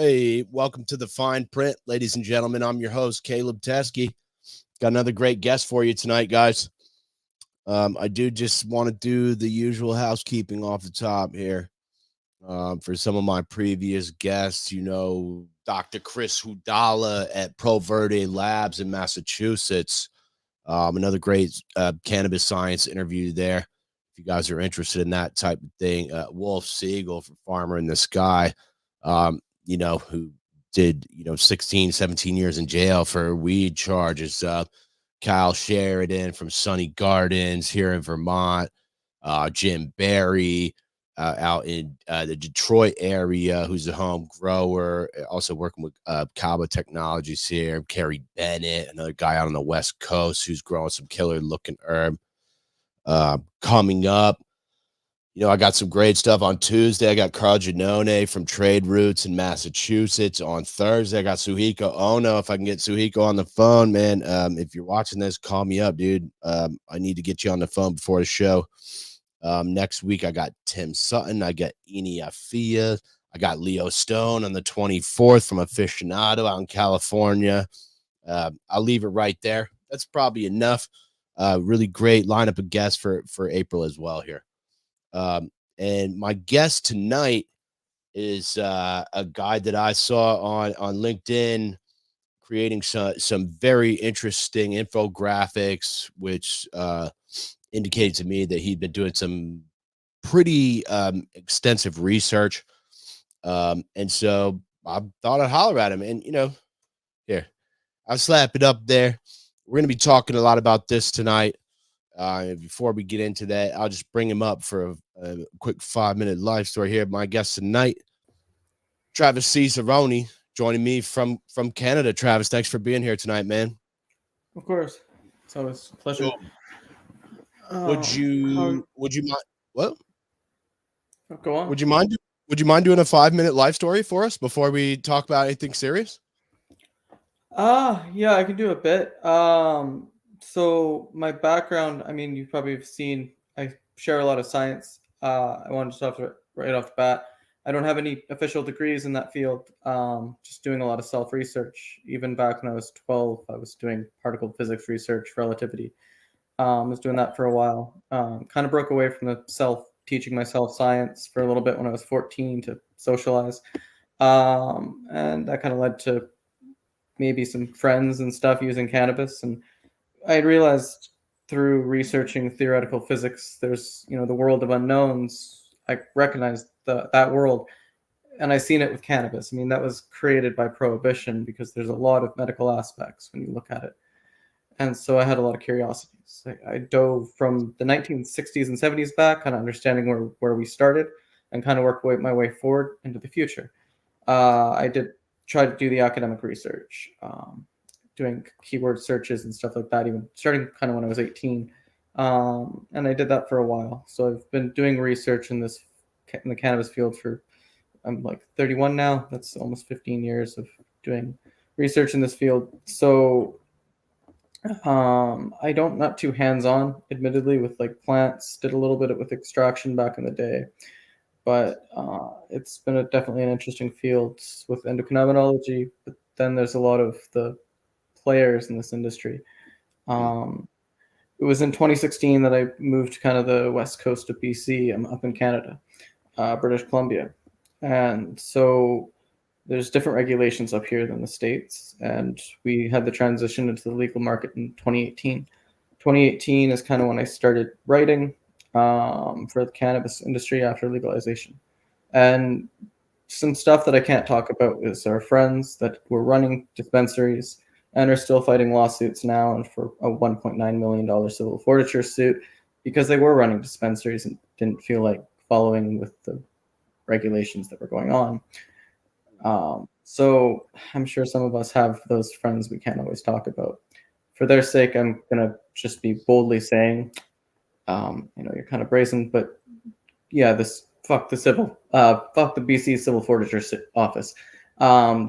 Hey, welcome to the Fine Print, ladies and gentlemen. I'm your host, Caleb Teskey. Got another great guest for you tonight, guys. I do just want to do the usual housekeeping off the top here. For some of my previous guests, Dr. Chris Hudala at Pro Verde Labs in Massachusetts. Another great cannabis science interview there. If you guys are interested in that type of thing, Wolf Siegel for Farmer in the Sky. Who did, 16, 17 years in jail for weed charges. Kyle Sheridan from Sunny Gardens here in Vermont. Jim Barry out in the Detroit area, who's a home grower, also working with Cabo Technologies here. Kerry Bennett, another guy out on the West Coast who's growing some killer looking herb. Coming up, I got some great stuff on Tuesday. I got Carl Giannone from Trade Roots in Massachusetts. On Thursday, I got Suhiko Ono. If I can get Suhiko on the phone, man, if you're watching this, call me up, dude. I need to get you on the phone before the show. Next week, I got Tim Sutton. I got Ini Afia. I got Leo Stone on the 24th from Aficionado out in California. I'll leave it right there. That's probably enough. Really great lineup of guests for April as well here. And my guest tonight is a guy that I saw on LinkedIn creating some very interesting infographics, which indicated to me that he'd been doing some pretty extensive research. And so I thought I'd holler at him. And, here, I'll slap it up there. We're going to be talking a lot about this tonight. Before we get into that, I'll just bring him up for a quick 5-minute live story here. My guest tonight, Travis Cesarone, joining me from Canada. Travis, thanks for being here tonight, man. Of course, it's always a pleasure. Would you mind? What? Go on. Would you mind doing a 5-minute live story for us before we talk about anything serious? Yeah, I can do a bit. So my background, I mean, you probably have seen, I share a lot of science. I wanted to start right off the bat. I don't have any official degrees in that field. Just doing a lot of self-research. Even back when I was 12, I was doing particle physics research, relativity. I was doing that for a while. Kind of broke away from the teaching myself science for a little bit when I was 14 to socialize. And that kind of led to maybe some friends and stuff using cannabis. And I realized through researching theoretical physics, there's, the world of unknowns. I recognized that world, and I seen it with cannabis. I mean, that was created by prohibition because there's a lot of medical aspects when you look at it. And so I had a lot of curiosities. I dove from the 1960s and 70s back, kind of understanding where we started, and kind of work my way forward into the future. I did try to do the academic research, doing keyword searches and stuff like that, even starting kind of when I was 18. And I did that for a while. So I've been doing research in the cannabis field I'm like 31 now. That's almost 15 years of doing research in this field. So not too hands-on, admittedly, with like plants. Did a little bit with extraction back in the day. But it's been definitely an interesting field with endocannabinology. But then there's a lot of the players in this industry. It was in 2016 that I moved to kind of the west coast of BC. I'm up in Canada, British Columbia. And so there's different regulations up here than the States. And we had the transition into the legal market in 2018. 2018 is kind of when I started writing for the cannabis industry after legalization. And some stuff that I can't talk about is our friends that were running dispensaries and are still fighting lawsuits now and for a $1.9 million civil forfeiture suit because they were running dispensaries and didn't feel like following with the regulations that were going on. So I'm sure some of us have those friends we can't always talk about. For their sake, I'm going to just be boldly saying, you're kind of brazen, but yeah, fuck the BC Civil Forfeiture Office.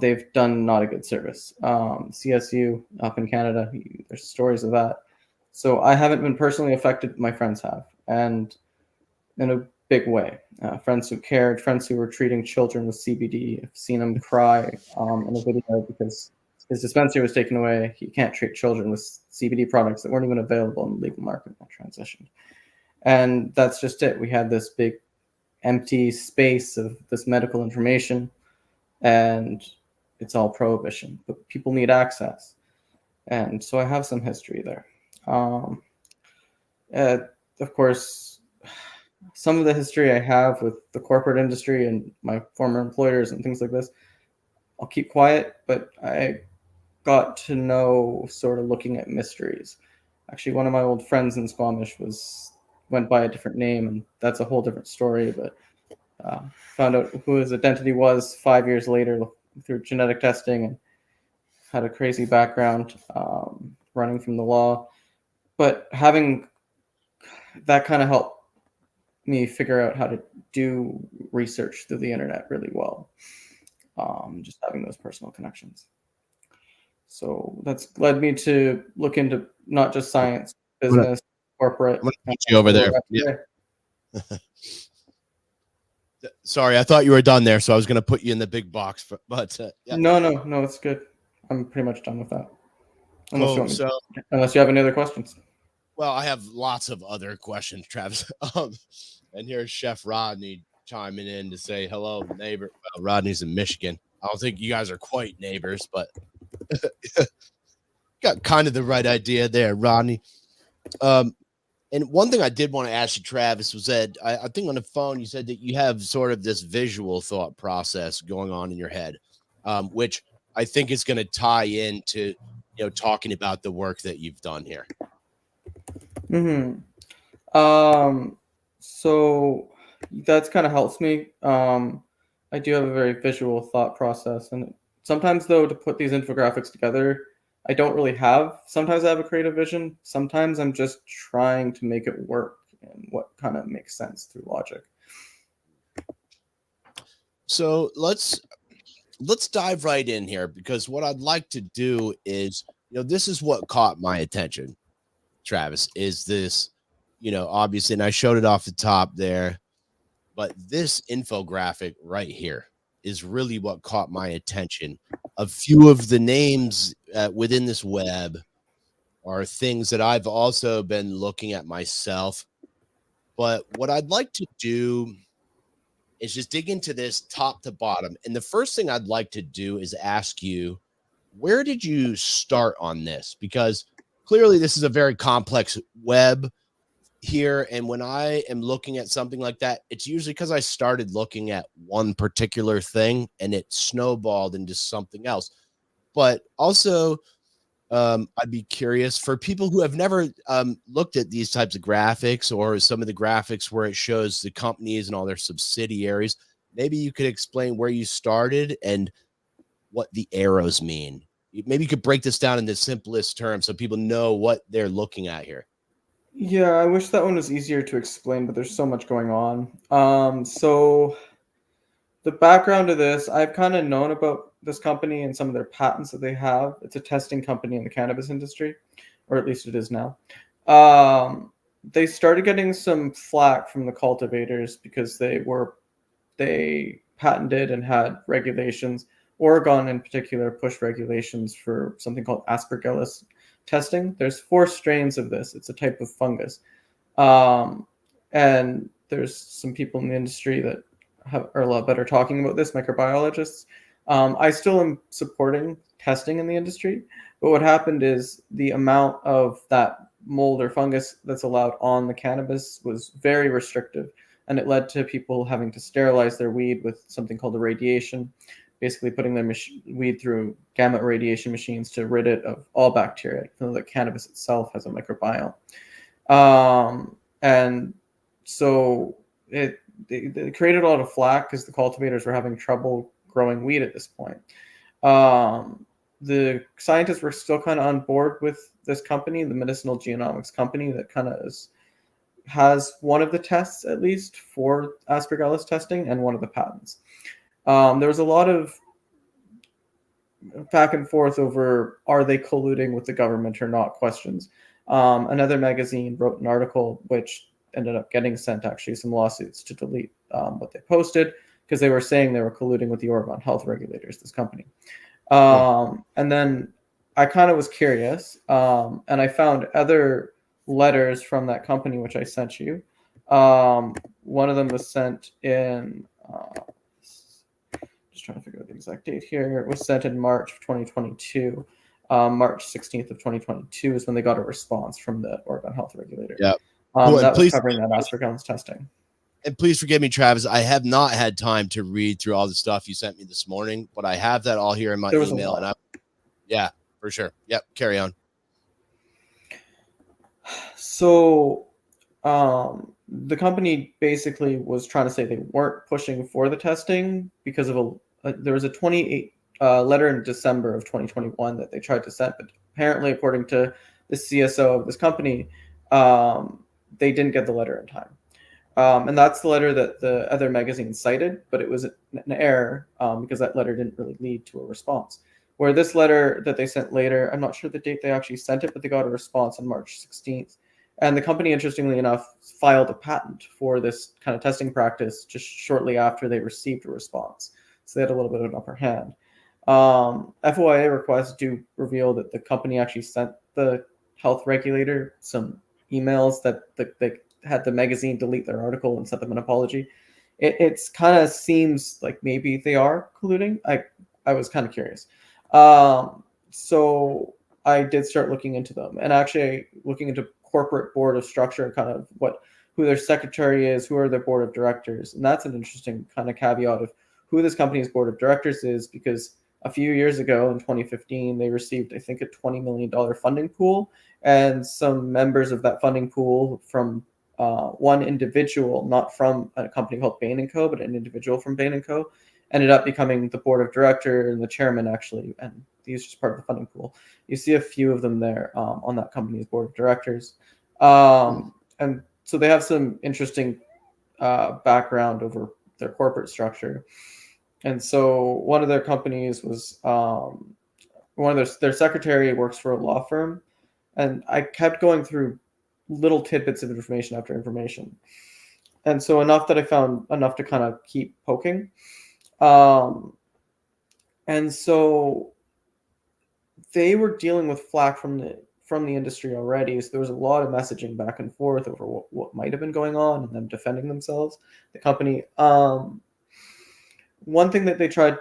They've done not a good service. CSU up in Canada, there's stories of that. So I haven't been personally affected, my friends have. And in a big way. Friends who cared, friends who were treating children with CBD. I've seen him cry in a video because his dispensary was taken away. He can't treat children with CBD products that weren't even available in the legal market when transitioned. And that's just it. We had this big empty space of this medical information, and it's all prohibition. But people need access. And so I have some history there. Of course, some of the history I have with the corporate industry and my former employers and things like this, I'll keep quiet, but I got to know sort of looking at mysteries. Actually, one of my old friends in Squamish went by a different name, and that's a whole different story, but found out who his identity was 5 years later through genetic testing, and had a crazy background running from the law. But having that kind of helped me figure out how to do research through the internet really well. Just having those personal connections. So that's led me to look into not just science, business, corporate. I'm gonna put you over there. Yeah. Sorry, I thought you were done there, so I was going to put you in the big box. But yeah. No, it's good. I'm pretty much done with that. Unless unless you have any other questions. Well, I have lots of other questions, Travis. And here's Chef Rodney chiming in to say hello, neighbor. Well, Rodney's in Michigan. I don't think you guys are quite neighbors, but got kind of the right idea there, Rodney. And one thing I did want to ask you, Travis, was that I think on the phone you said that you have sort of this visual thought process going on in your head, which I think is going to tie into, talking about the work that you've done here. So that's kind of helps me. I do have a very visual thought process, and sometimes though to put these infographics together, I don't really have. Sometimes I have a creative vision. Sometimes I'm just trying to make it work and what kind of makes sense through logic. So let's dive right in here, because what I'd like to do is, this is what caught my attention, Travis, is this, obviously, and I showed it off the top there, but this infographic right here is really what caught my attention. A few of the names within this web are things that I've also been looking at myself. But what I'd like to do is just dig into this top to bottom. And the first thing I'd like to do is ask you, where did you start on this? Because clearly this is a very complex web here. And when I am looking at something like that, it's usually because I started looking at one particular thing and it snowballed into something else. But also, I'd be curious for people who have never looked at these types of graphics, or some of the graphics where it shows the companies and all their subsidiaries. Maybe you could explain where you started and what the arrows mean. Maybe you could break this down in the simplest terms so people know what they're looking at here. Yeah, I wish that one was easier to explain, but there's so much going on. So the background of this, I've kind of known about this company and some of their patents that they have. It's a testing company in the cannabis industry, or at least it is now. They started getting some flack from the cultivators because they patented and had regulations. Oregon in particular pushed regulations for something called aspergillus testing. There's 4 strains of this. It's a type of fungus. And there's some people in the industry that are a lot better talking about this, microbiologists. I still am supporting testing in the industry, but what happened is the amount of that mold or fungus that's allowed on the cannabis was very restrictive, and it led to people having to sterilize their weed with something called irradiation, basically putting their weed through gamma irradiation machines to rid it of all bacteria, even though the cannabis itself has a microbiome. And so they created a lot of flack because the cultivators were having trouble growing weed at this point. The scientists were still kind of on board with this company, the medicinal genomics company that kind of has one of the tests, at least, for aspergillus testing and one of the patents. There was a lot of back and forth over, are they colluding with the government or not, questions. Another magazine wrote an article which ended up getting sent actually some lawsuits to delete what they posted because they were saying they were colluding with the Oregon health regulators, this company. And then I kind of was curious, and I found other letters from that company, which I sent you. One of them was sent in, just trying to figure out the exact date here. It was sent in March of 2022. March 16th of 2022 is when they got a response from the Oregon health regulator. Yeah. That was covering that asparagine testing. And please forgive me, Travis. I have not had time to read through all the stuff you sent me this morning, but I have that all here in my email. And yeah, for sure. Yep. Carry on. So the company basically was trying to say they weren't pushing for the testing because of there was a 28 letter in December of 2021 that they tried to send, but apparently, according to the CSO of this company, they didn't get the letter in time. And that's the letter that the other magazine cited, but it was an error because that letter didn't really lead to a response. Where this letter that they sent later, I'm not sure the date they actually sent it, but they got a response on March 16th. And the company, interestingly enough, filed a patent for this kind of testing practice just shortly after they received a response. So they had a little bit of an upper hand. FOIA requests do reveal that the company actually sent the health regulator some emails that they had the magazine delete their article and sent them an apology. It's kind of seems like maybe they are colluding. I was kind of curious. So I did start looking into them and actually looking into corporate board of structure and kind of who their secretary is, who are their board of directors. And that's an interesting kind of caveat of who this company's board of directors is, because a few years ago in 2015, they received, I think, a $20 million funding pool, and some members of that funding pool from one individual, not from a company called Bain & Co., but an individual from Bain & Co., ended up becoming the board of director and the chairman, actually, and he's just part of the funding pool. You see a few of them there on that company's board of directors. And so they have some interesting background over their corporate structure. And so one of their companies was, one of their secretary works for a law firm. And I kept going through little tidbits of information after information. And so enough that I found enough to kind of keep poking. And so they were dealing with flack from the industry already. So there was a lot of messaging back and forth over what might have been going on and them defending themselves. The company, one thing that they tried,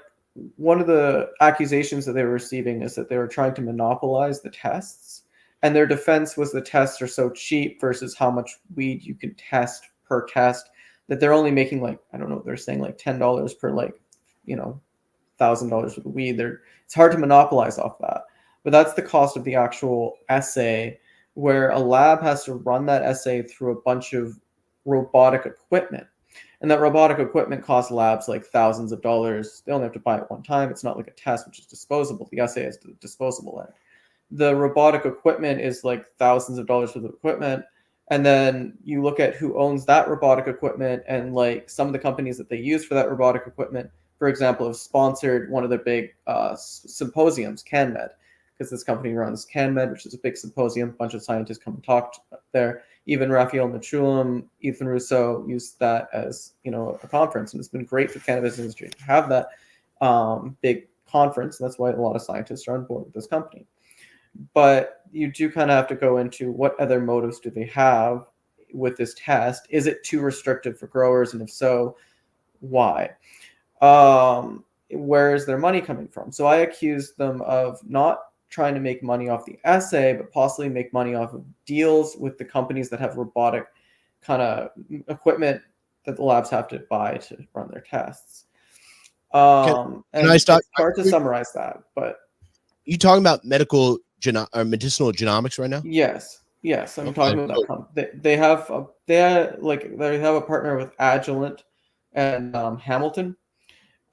one of the accusations that they were receiving is that they were trying to monopolize the tests. And their defense was the tests are so cheap versus how much weed you can test per test that they're only making like, I don't know, they're saying like $10 per like, $1,000 worth of weed. It's hard to monopolize off that. But that's the cost of the actual assay, where a lab has to run that assay through a bunch of robotic equipment. And that robotic equipment costs labs like thousands of dollars. They only have to buy it one time. It's not like a test, which is disposable. The assay is the disposable end. The robotic equipment is like thousands of dollars worth of equipment. And then you look at who owns that robotic equipment, and like some of the companies that they use for that robotic equipment, for example, have sponsored one of the big symposiums, CanMed, because this company runs CanMed, which is a big symposium. A bunch of scientists come and talk there. Even Raphael Mitchullam, Ethan Russo used that as a conference, and it's been great for the cannabis industry to have that big conference. And that's why a lot of scientists are on board with this company. But you do kind of have to go into what other motives do they have with this test? Is it too restrictive for growers? And if so, why? Where is their money coming from? So I accused them of not trying to make money off the assay, but possibly make money off of deals with the companies that have robotic kind of equipment that the labs have to buy to run their tests. Can I stop? It's hard to summarize that, but you talking about medicinal genomics right now? Yes. I'm talking about that. They have a partner with Agilent and Hamilton.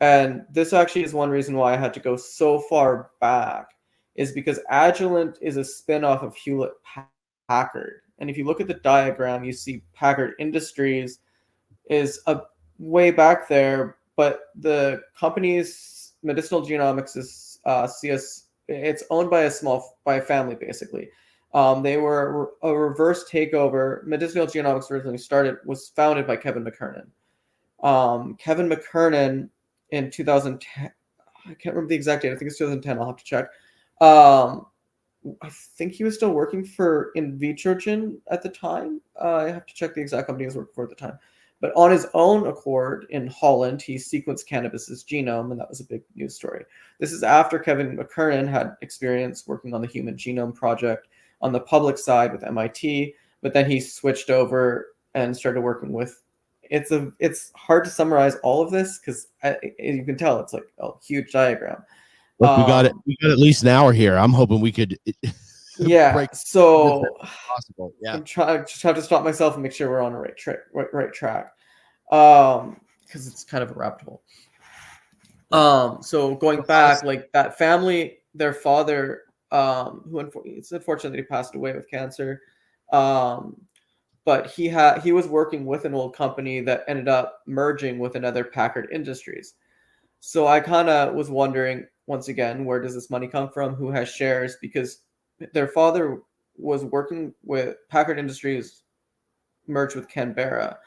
And this actually is one reason why I had to go so far back, is because Agilent is a spin-off of Hewlett-Packard. And if you look at the diagram, you see Packard Industries is a way back there, but the company's Medicinal Genomics is it's owned by a family, basically. They were a reverse takeover. Medicinal Genomics was founded by Kevin McKernan. Kevin McKernan in 2010, I can't remember the exact date. I think it's 2010. I'll have to check. I think he was still working for Entheogen at the time. I have to check the exact company he was working for at the time. But on his own accord in Holland, he sequenced cannabis's genome, and that was a big news story. This is after Kevin McKernan had experience working on the Human Genome Project on the public side with MIT, but then he switched over and started working with. It's hard to summarize all of this because you can tell it's like a huge diagram. Look, we got it. We got at least an hour here. I'm hoping we could. Yeah. So possible. Yeah. Just have to stop myself and make sure we're on the right track. Because it's kind of a rabbit hole. So going back, like that family, their father, who it's unfortunate that he passed away with cancer. But he was working with an old company that ended up merging with another Packard Industries. So I kind of was wondering, once again, where does this money come from? Who has shares? Because their father was working with Packard Industries, merged with Canberra,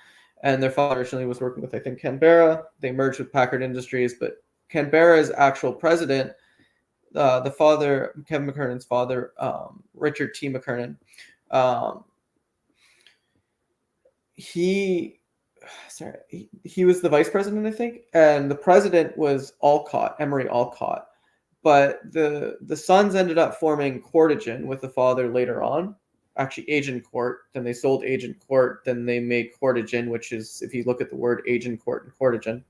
and their father originally was working with, I think, Canberra. They merged with Packard Industries, but Canberra's actual president, the father, Kevin McKernan's father, Richard T. McKernan, he was the vice president, I think, and the president was Emery Alcott. But the sons ended up forming Cortigen with the father later on, actually Agincourt. Then they sold Agincourt. Then they made Cortigen, which is, if you look at the word Agincourt and Cortigen.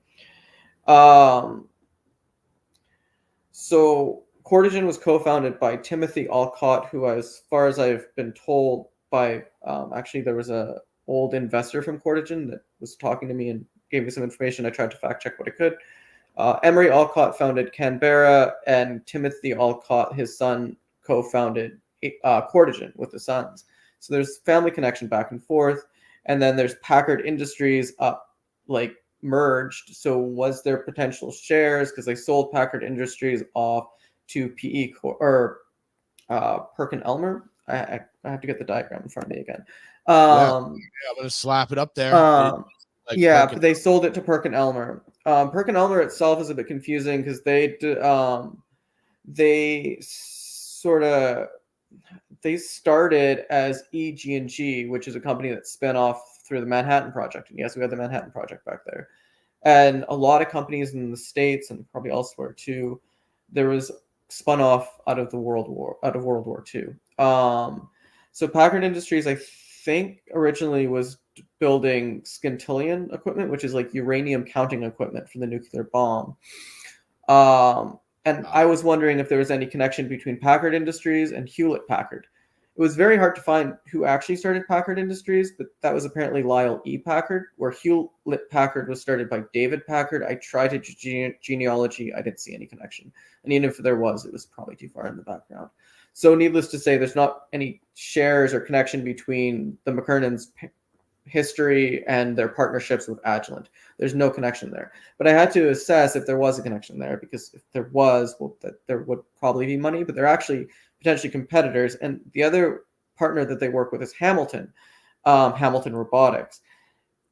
So Cortigen was co-founded by Timothy Alcott, who, as far as I've been told, by actually there was a old investor from Cortigen that was talking to me and gave me some information. I tried to fact check what I could. Emery Alcott founded Canberra, and Timothy Alcott, his son, co-founded Cortigen with the sons. So there's family connection back and forth. And then there's Packard Industries merged. So was there potential shares? Because they sold Packard Industries off to Perkin-Elmer. I have to get the diagram in front of me again. I'm going to slap it up there. But they sold it to Perkin-Elmer. Perkin-Elmer itself is a bit confusing because they started as EG&G, which is a company that spun off through the Manhattan Project. And yes, we had the Manhattan Project back there. And a lot of companies in the States and probably elsewhere too, there was spun off out of World War II. So Packard Industries, I think, originally was building scintillion equipment, which is like uranium counting equipment for the nuclear bomb. And I was wondering if there was any connection between Packard Industries and Hewlett Packard. It was very hard to find who actually started Packard Industries, but that was apparently Lyle E. Packard, where Hewlett Packard was started by David Packard. I tried to genealogy. I didn't see any connection. And even if there was, it was probably too far in the background. So needless to say, there's not any shares or connection between the McKernans' history and their partnerships with Agilent. There's no connection there. But I had to assess if there was a connection there, because if there was, there would probably be money, but they're actually potentially competitors. And the other partner that they work with is Hamilton Robotics.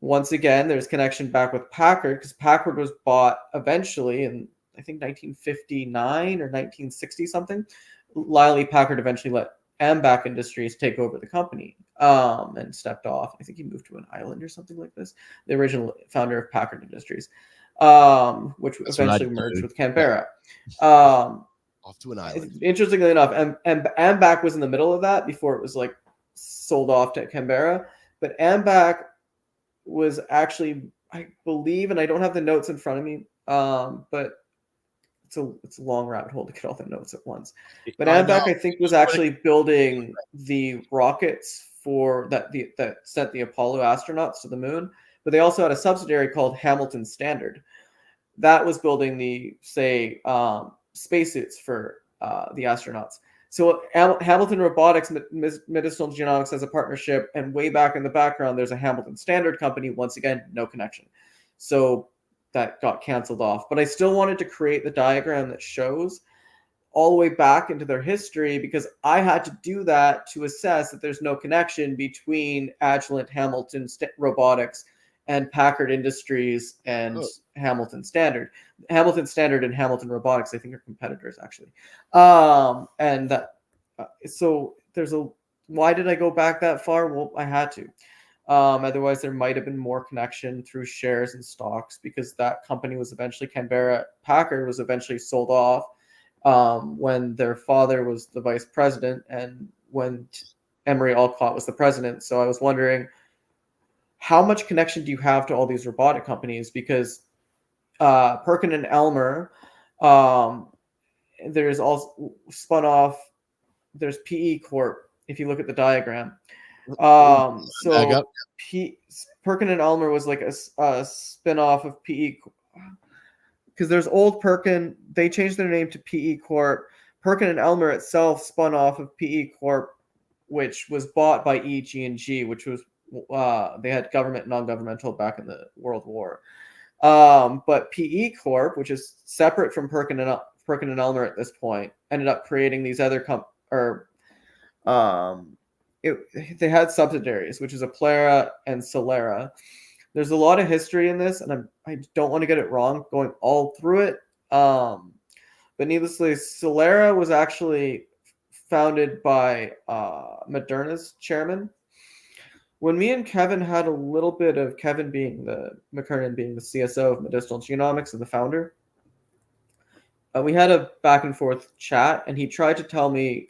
Once again, there's connection back with Packard, because Packard was bought eventually in, I think, 1959 or 1960 something. Lyle E. Packard eventually let Ambac Industries take over the company and stepped off. I think he moved to an island or something like this. The original founder of Packard Industries, which eventually merged with Canberra. Off to an island. Interestingly enough, Ambac was in the middle of that before it was like sold off to Canberra. But Ambac was actually, I believe, and I don't have the notes in front of me, but it's a long rabbit hole to get all the notes at once. But Ambac, I think, was actually building the rockets that sent the Apollo astronauts to the moon. But they also had a subsidiary called Hamilton Standard that was building the spacesuits for the astronauts. So Hamilton Robotics, Medicinal Genomics has a partnership, and way back in the background, there's a Hamilton Standard company. Once again, no connection. So that got canceled off. But I still wanted to create the diagram that shows all the way back into their history, because I had to do that to assess that there's no connection between Agilent Hamilton Robotics and Packard Industries and Hamilton Standard. Hamilton Standard and Hamilton Robotics, I think, are competitors, actually. And that, so there's a, why did I go back that far? Well, I had to. Otherwise, there might have been more connection through shares and stocks, because that company was eventually, Canberra Packard was eventually sold off when their father was the vice president and when Emery Alcott was the president. So I was wondering, how much connection do you have to all these robotic companies? Because Perkin and Elmer, there's also spun off, there's PE Corp, if you look at the diagram. So Perkin and Elmer was like a spin-off of PE, because there's old Perkin, they changed their name to PE Corp. Perkin and Elmer itself spun off of PE Corp, which was bought by EG&G, which was they had government, non-governmental back in the World War. But PE Corp, which is separate from Perkin and Elmer at this point, ended up creating these other they had subsidiaries, which is Aplera and Solera. There's a lot of history in this, and I don't want to get it wrong going all through it. But needlessly, Solera was actually founded by Moderna's chairman. When me and Kevin had a little bit of, Kevin being McKernan being the CSO of Medicinal Genomics and the founder, we had a back and forth chat, and he tried to tell me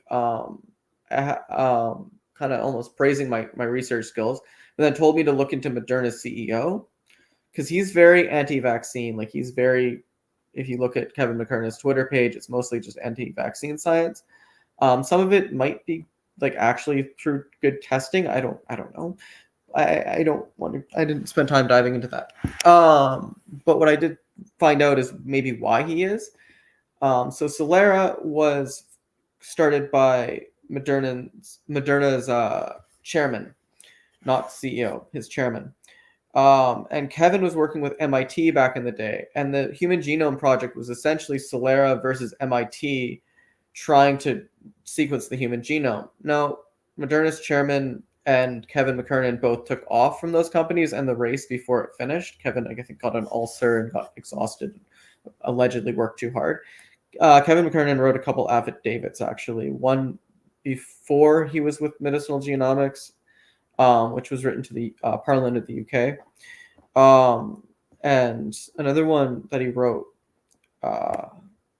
kind of almost praising my research skills, but then told me to look into Moderna's CEO, because he's very anti-vaccine. Like, he's very, if you look at Kevin McKernan's Twitter page, it's mostly just anti-vaccine science. Some of it might be like actually through good testing. I don't know. I don't want to, I didn't spend time diving into that. But what I did find out is maybe why he is. So Solera was started by Moderna's chairman, not CEO, his chairman. And Kevin was working with MIT back in the day, and the Human Genome Project was essentially Solera versus MIT trying to sequence the human genome. Now, Moderna's chairman and Kevin McKernan both took off from those companies and the race before it finished. Kevin, I think, got an ulcer and got exhausted, allegedly worked too hard. Kevin McKernan wrote a couple affidavits, actually. One before he was with Medicinal Genomics, which was written to the Parliament of the UK. And another one that he wrote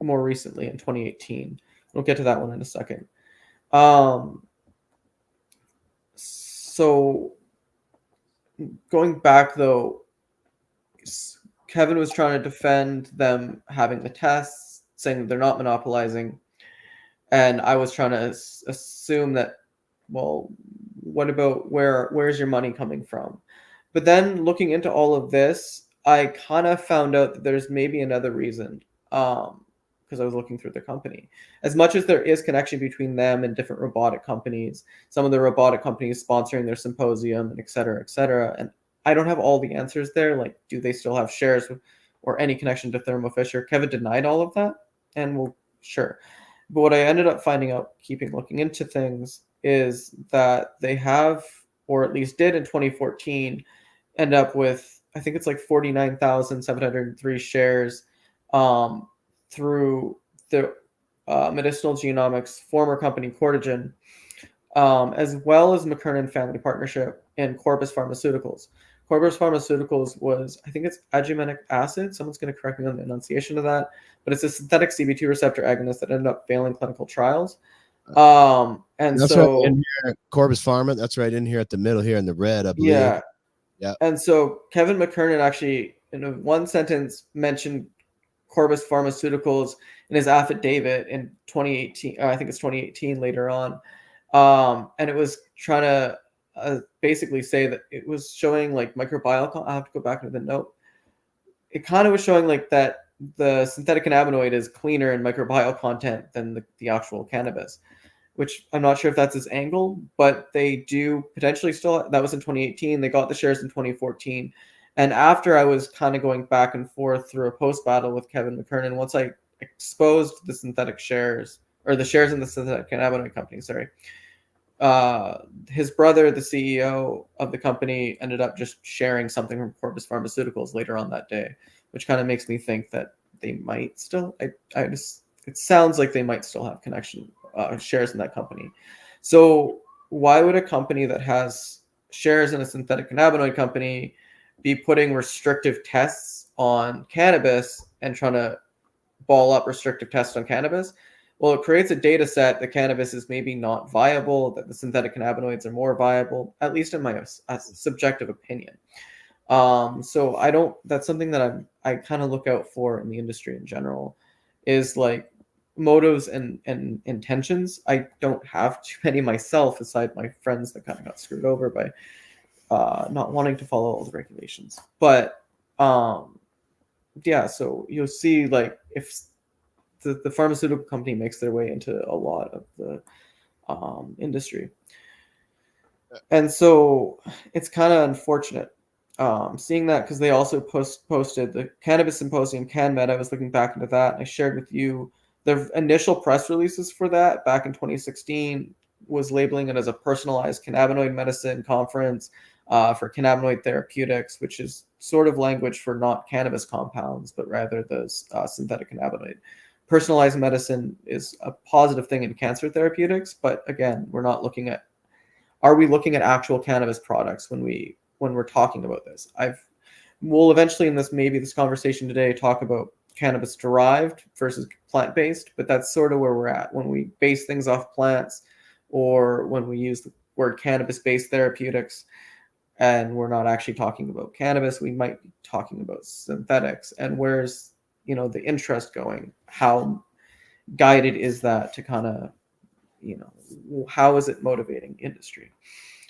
more recently in 2018. We'll get to that one in a second. So going back, though, Kevin was trying to defend them having the tests, saying that they're not monopolizing. And I was trying to assume that, well, what about where's your money coming from? But then looking into all of this, I kind of found out that there's maybe another reason, because I was looking through the company. As much as there is connection between them and different robotic companies, some of the robotic companies sponsoring their symposium, and et cetera, and I don't have all the answers there. Like, do they still have shares or any connection to Thermo Fisher? Kevin denied all of that, and well, sure. But what I ended up finding out, looking into things, is that they have, or at least did in 2014, end up with, I think it's like 49,703 shares through the Medicinal Genomics former company Cortigen, as well as McKernan Family Partnership and Corbus Pharmaceuticals. Corbus Pharmaceuticals was, I think it's agumenic acid. Someone's going to correct me on the enunciation of that, but it's a synthetic CB2 receptor agonist that ended up failing clinical trials. And that's so right in here, Corbus Pharma, that's right in here at the middle here in the red, I believe. Yeah. And so Kevin McKernan actually, in a one sentence, mentioned Corbus Pharmaceuticals in his affidavit in 2018. I think it's 2018 later on. And it was trying to basically say that it was showing like microbial. I have to go back to the note. It kind of was showing like that the synthetic cannabinoid is cleaner in microbial content than the actual cannabis, which I'm not sure if that's his angle, but they do potentially still. That was in 2018. They got the shares in 2014. And after I was kind of going back and forth through a post battle with Kevin McKernan, once I exposed the synthetic shares, or the shares in the synthetic cannabinoid company, sorry, his brother, the CEO of the company, ended up just sharing something from Corvus Pharmaceuticals later on that day, which kind of makes me think that they might still, it sounds like they might still have shares in that company. So why would a company that has shares in a synthetic cannabinoid company be putting restrictive tests on cannabis and trying to ball up restrictive tests on cannabis? Well, it creates a data set that cannabis is maybe not viable, that the synthetic cannabinoids are more viable, at least in my subjective opinion. So that's something that I kind of look out for in the industry in general, is like motives and intentions. I don't have too many myself, aside my friends that kind of got screwed over by not wanting to follow all the regulations. But yeah, so you'll see, like, if the pharmaceutical company makes their way into a lot of the industry. And so it's kind of unfortunate seeing that, because they also posted the Cannabis Symposium, CanMed. I was looking back into that, and I shared with you the initial press releases for that back in 2016 was labeling it as a personalized cannabinoid medicine conference for cannabinoid therapeutics, which is sort of language for not cannabis compounds, but rather those synthetic cannabinoid. Personalized medicine is a positive thing in cancer therapeutics, but again, are we looking at actual cannabis products when we're talking about this? We'll eventually in this conversation today talk about cannabis derived versus plant-based, but that's sort of where we're at when we base things off plants, or when we use the word cannabis-based therapeutics and we're not actually talking about cannabis. We might be talking about synthetics. And where's the interest going? How guided is that to kind of, how is it motivating industry?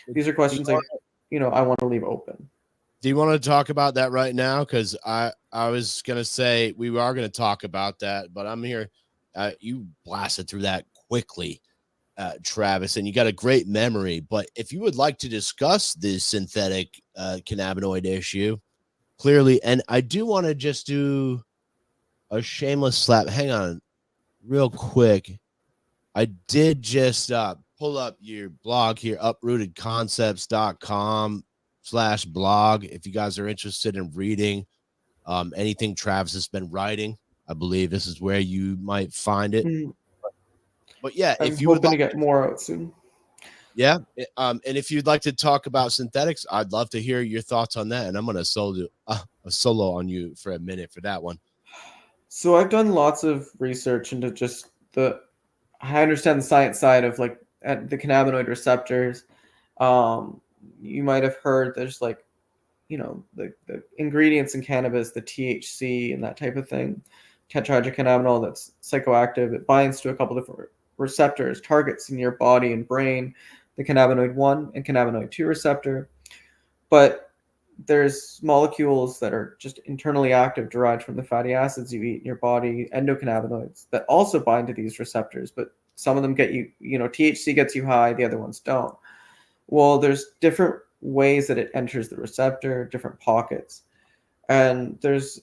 These are questions I want to leave open. Do you want to talk about that right now? Because I was going to say we are going to talk about that, but I'm here. You blasted through that quickly, Travis, and you got a great memory. But if you would like to discuss the synthetic cannabinoid issue, clearly, and I do want to just do a shameless slap. Hang on real quick. I did just pull up your blog here, uprootedconcepts.com/blog. If you guys are interested in reading anything Travis has been writing, I believe this is where you might find it. But yeah, I'm if you would hoping to get more out soon. Yeah. And if you'd like to talk about synthetics, I'd love to hear your thoughts on that. And I'm going to solo on you for a minute for that one. So I've done lots of research into just I understand the science side of like at the cannabinoid receptors. You might have heard there's like, the ingredients in cannabis, the THC and that type of thing, tetrahydrocannabinol, that's psychoactive. It binds to a couple different receptors, targets in your body and brain, the cannabinoid 1 and cannabinoid 2 receptor. But there's molecules that are just internally active derived from the fatty acids you eat in your body, endocannabinoids, that also bind to these receptors, but some of them get you, THC gets you high, the other ones don't. Well, there's different ways that it enters the receptor, different pockets, and there's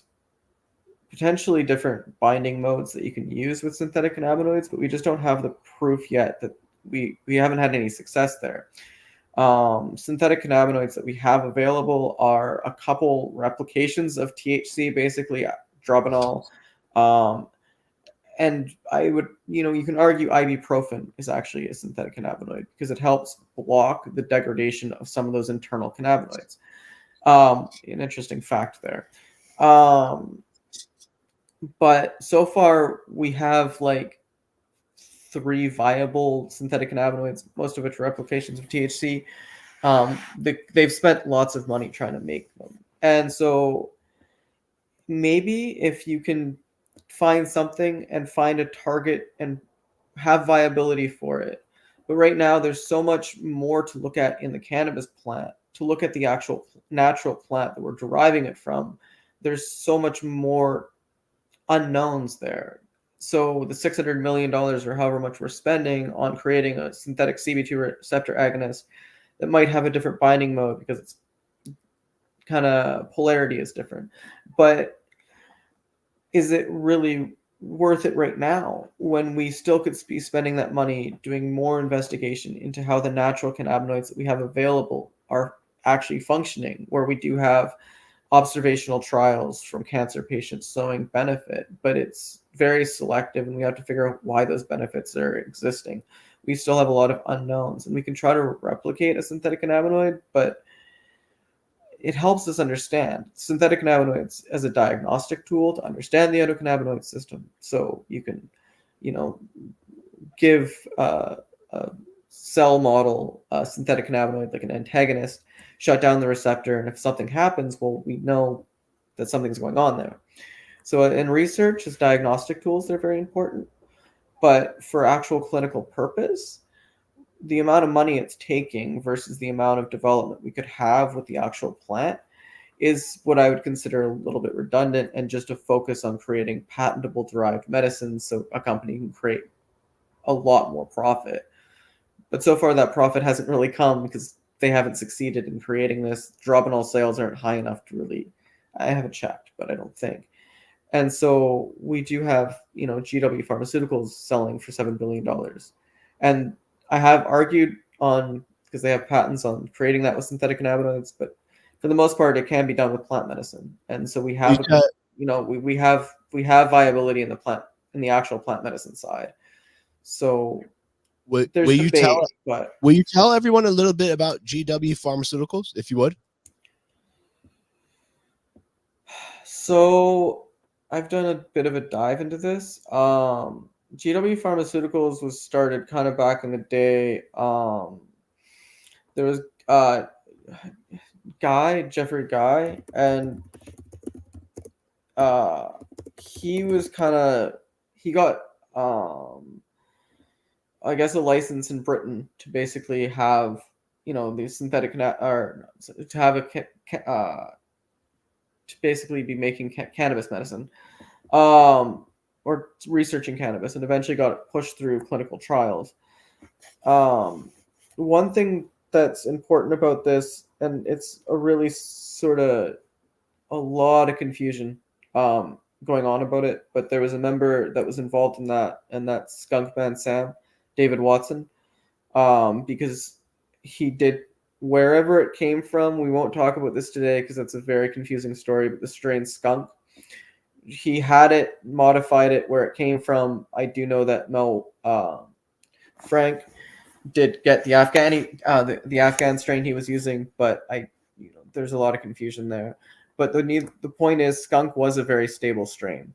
potentially different binding modes that you can use with synthetic cannabinoids, but we just don't have the proof yet that we haven't had any success there. Synthetic cannabinoids that we have available are a couple replications of THC, basically dronabinol. And I would, you can argue ibuprofen is actually a synthetic cannabinoid because it helps block the degradation of some of those internal cannabinoids. An interesting fact there. But so far we have like 3 viable synthetic cannabinoids, most of which are replications of THC. They've spent lots of money trying to make them. And so maybe if you can find something and find a target and have viability for it. But right now there's so much more to look at in the cannabis plant, to look at the actual natural plant that we're deriving it from. There's so much more unknowns there. So the $600 million or however much we're spending on creating a synthetic CB2 receptor agonist that might have a different binding mode because it's kind of polarity is different. But is it really worth it right now when we still could be spending that money doing more investigation into how the natural cannabinoids that we have available are actually functioning, where we do have observational trials from cancer patients showing benefit, but it's very selective and we have to figure out why those benefits are existing. We still have a lot of unknowns, and we can try to replicate a synthetic cannabinoid, but it helps us understand synthetic cannabinoids as a diagnostic tool to understand the endocannabinoid system. So you can, give a cell model a synthetic cannabinoid like an antagonist, shut down the receptor, and if something happens, well, we know that something's going on there. So in research, as diagnostic tools, they're very important. But for actual clinical purpose, the amount of money it's taking versus the amount of development we could have with the actual plant is what I would consider a little bit redundant, and just a focus on creating patentable derived medicines so a company can create a lot more profit. But so far that profit hasn't really come because they haven't succeeded in creating this. Dropinol sales aren't high enough to really, I haven't checked, but I don't think. And so we do have, GW Pharmaceuticals selling for $7 billion. And I have argued on, because they have patents on creating that with synthetic cannabinoids, but for the most part, it can be done with plant medicine. And so we have, we have viability in the actual plant medicine side. So Will there's you debate, but will you tell everyone a little bit about GW Pharmaceuticals, if you would? So I've done a bit of a dive into this. GW Pharmaceuticals was started kind of back in the day. There was Jeffrey Guy, and he got I guess a license in Britain to basically have the synthetic or to have to basically be making cannabis medicine, or researching cannabis, and eventually got pushed through clinical trials. One thing that's important about this, and it's a really sort of a lot of confusion going on about it, but there was a member that was involved in that, and that's Skunk Man Sam, David Watson, because he did, wherever it came from, we won't talk about this today because that's a very confusing story, but the strain skunk, he had it, modified it where it came from. I do know that Mel Frank did get the the Afghan strain he was using, but there's a lot of confusion there. But the point is, skunk was a very stable strain,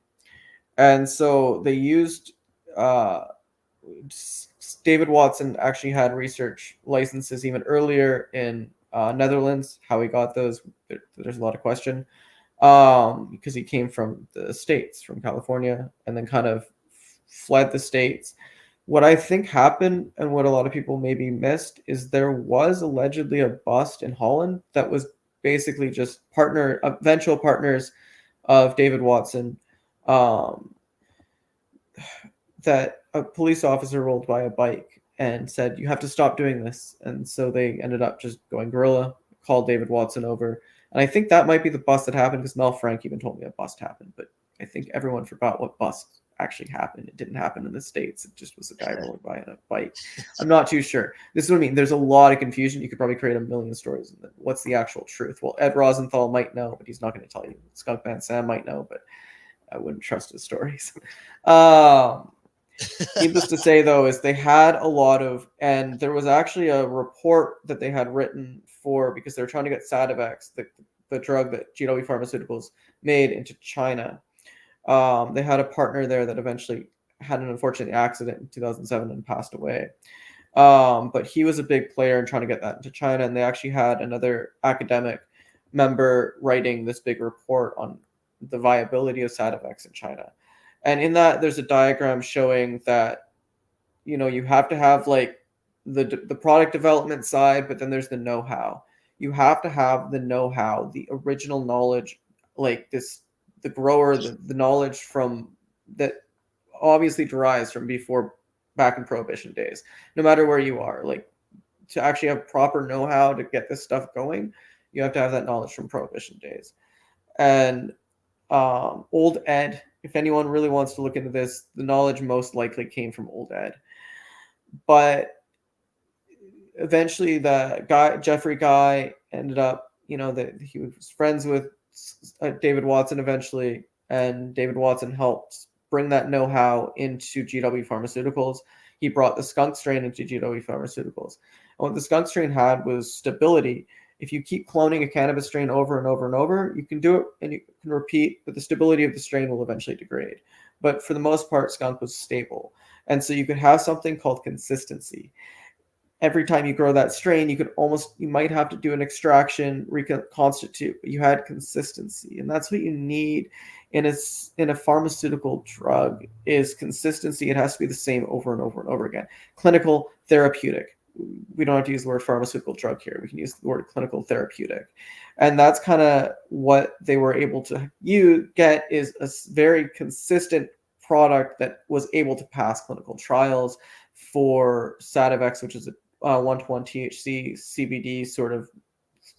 and so they used David Watson actually had research licenses even earlier in Netherlands. How he got those, there's a lot of question, because he came from the States, from California, and then kind of fled the States. What I think happened, and what a lot of people maybe missed, is there was allegedly a bust in Holland that was basically just eventual partners of David Watson, that a police officer rolled by a bike and said, "You have to stop doing this." And so they ended up just going guerrilla, called David Watson over. And I think that might be the bust that happened, because Mel Frank even told me a bust happened. But I think everyone forgot what bust actually happened. It didn't happen in the States. It just was a guy rolling by on a bike. I'm not too sure. This is what I mean. There's a lot of confusion. You could probably create a million stories. What's the actual truth? Well, Ed Rosenthal might know, but he's not going to tell you. Skunk Man Sam might know, but I wouldn't trust his stories. Needless to say, though, is they had a lot of, and there was actually a report that they had written for, because they were trying to get Sativex, the drug that GW Pharmaceuticals made, into China. They had a partner there that eventually had an unfortunate accident in 2007 and passed away. But he was a big player in trying to get that into China, and they actually had another academic member writing this big report on the viability of Sativex in China. And in that, there's a diagram showing that, you have to have like the product development side, but then there's the know-how. You have to have the know-how, the original knowledge, like the grower, the knowledge from that obviously derives from back in Prohibition days, no matter where you are. Like, to actually have proper know-how to get this stuff going, you have to have that knowledge from Prohibition days. And old Ed, if anyone really wants to look into this, the knowledge most likely came from Old Ed. But eventually the guy, Jeffrey Guy, ended up, that he was friends with David Watson eventually, and David Watson helped bring that know-how into GW Pharmaceuticals. He brought the skunk strain into GW Pharmaceuticals. And what the skunk strain had was stability. If you keep cloning a cannabis strain over and over and over, you can do it and you can repeat, but the stability of the strain will eventually degrade. But for the most part, skunk was stable. And so you could have something called consistency. Every time you grow that strain, you might have to do an extraction, reconstitute, but you had consistency. And that's what you need in a pharmaceutical drug is consistency. It has to be the same over and over and over again. Clinical, therapeutic. We don't have to use the word pharmaceutical drug here. We can use the word clinical therapeutic. And that's kind of what they were able to get is a very consistent product that was able to pass clinical trials for Sativex, which is a 1-to-1 THC CBD sort of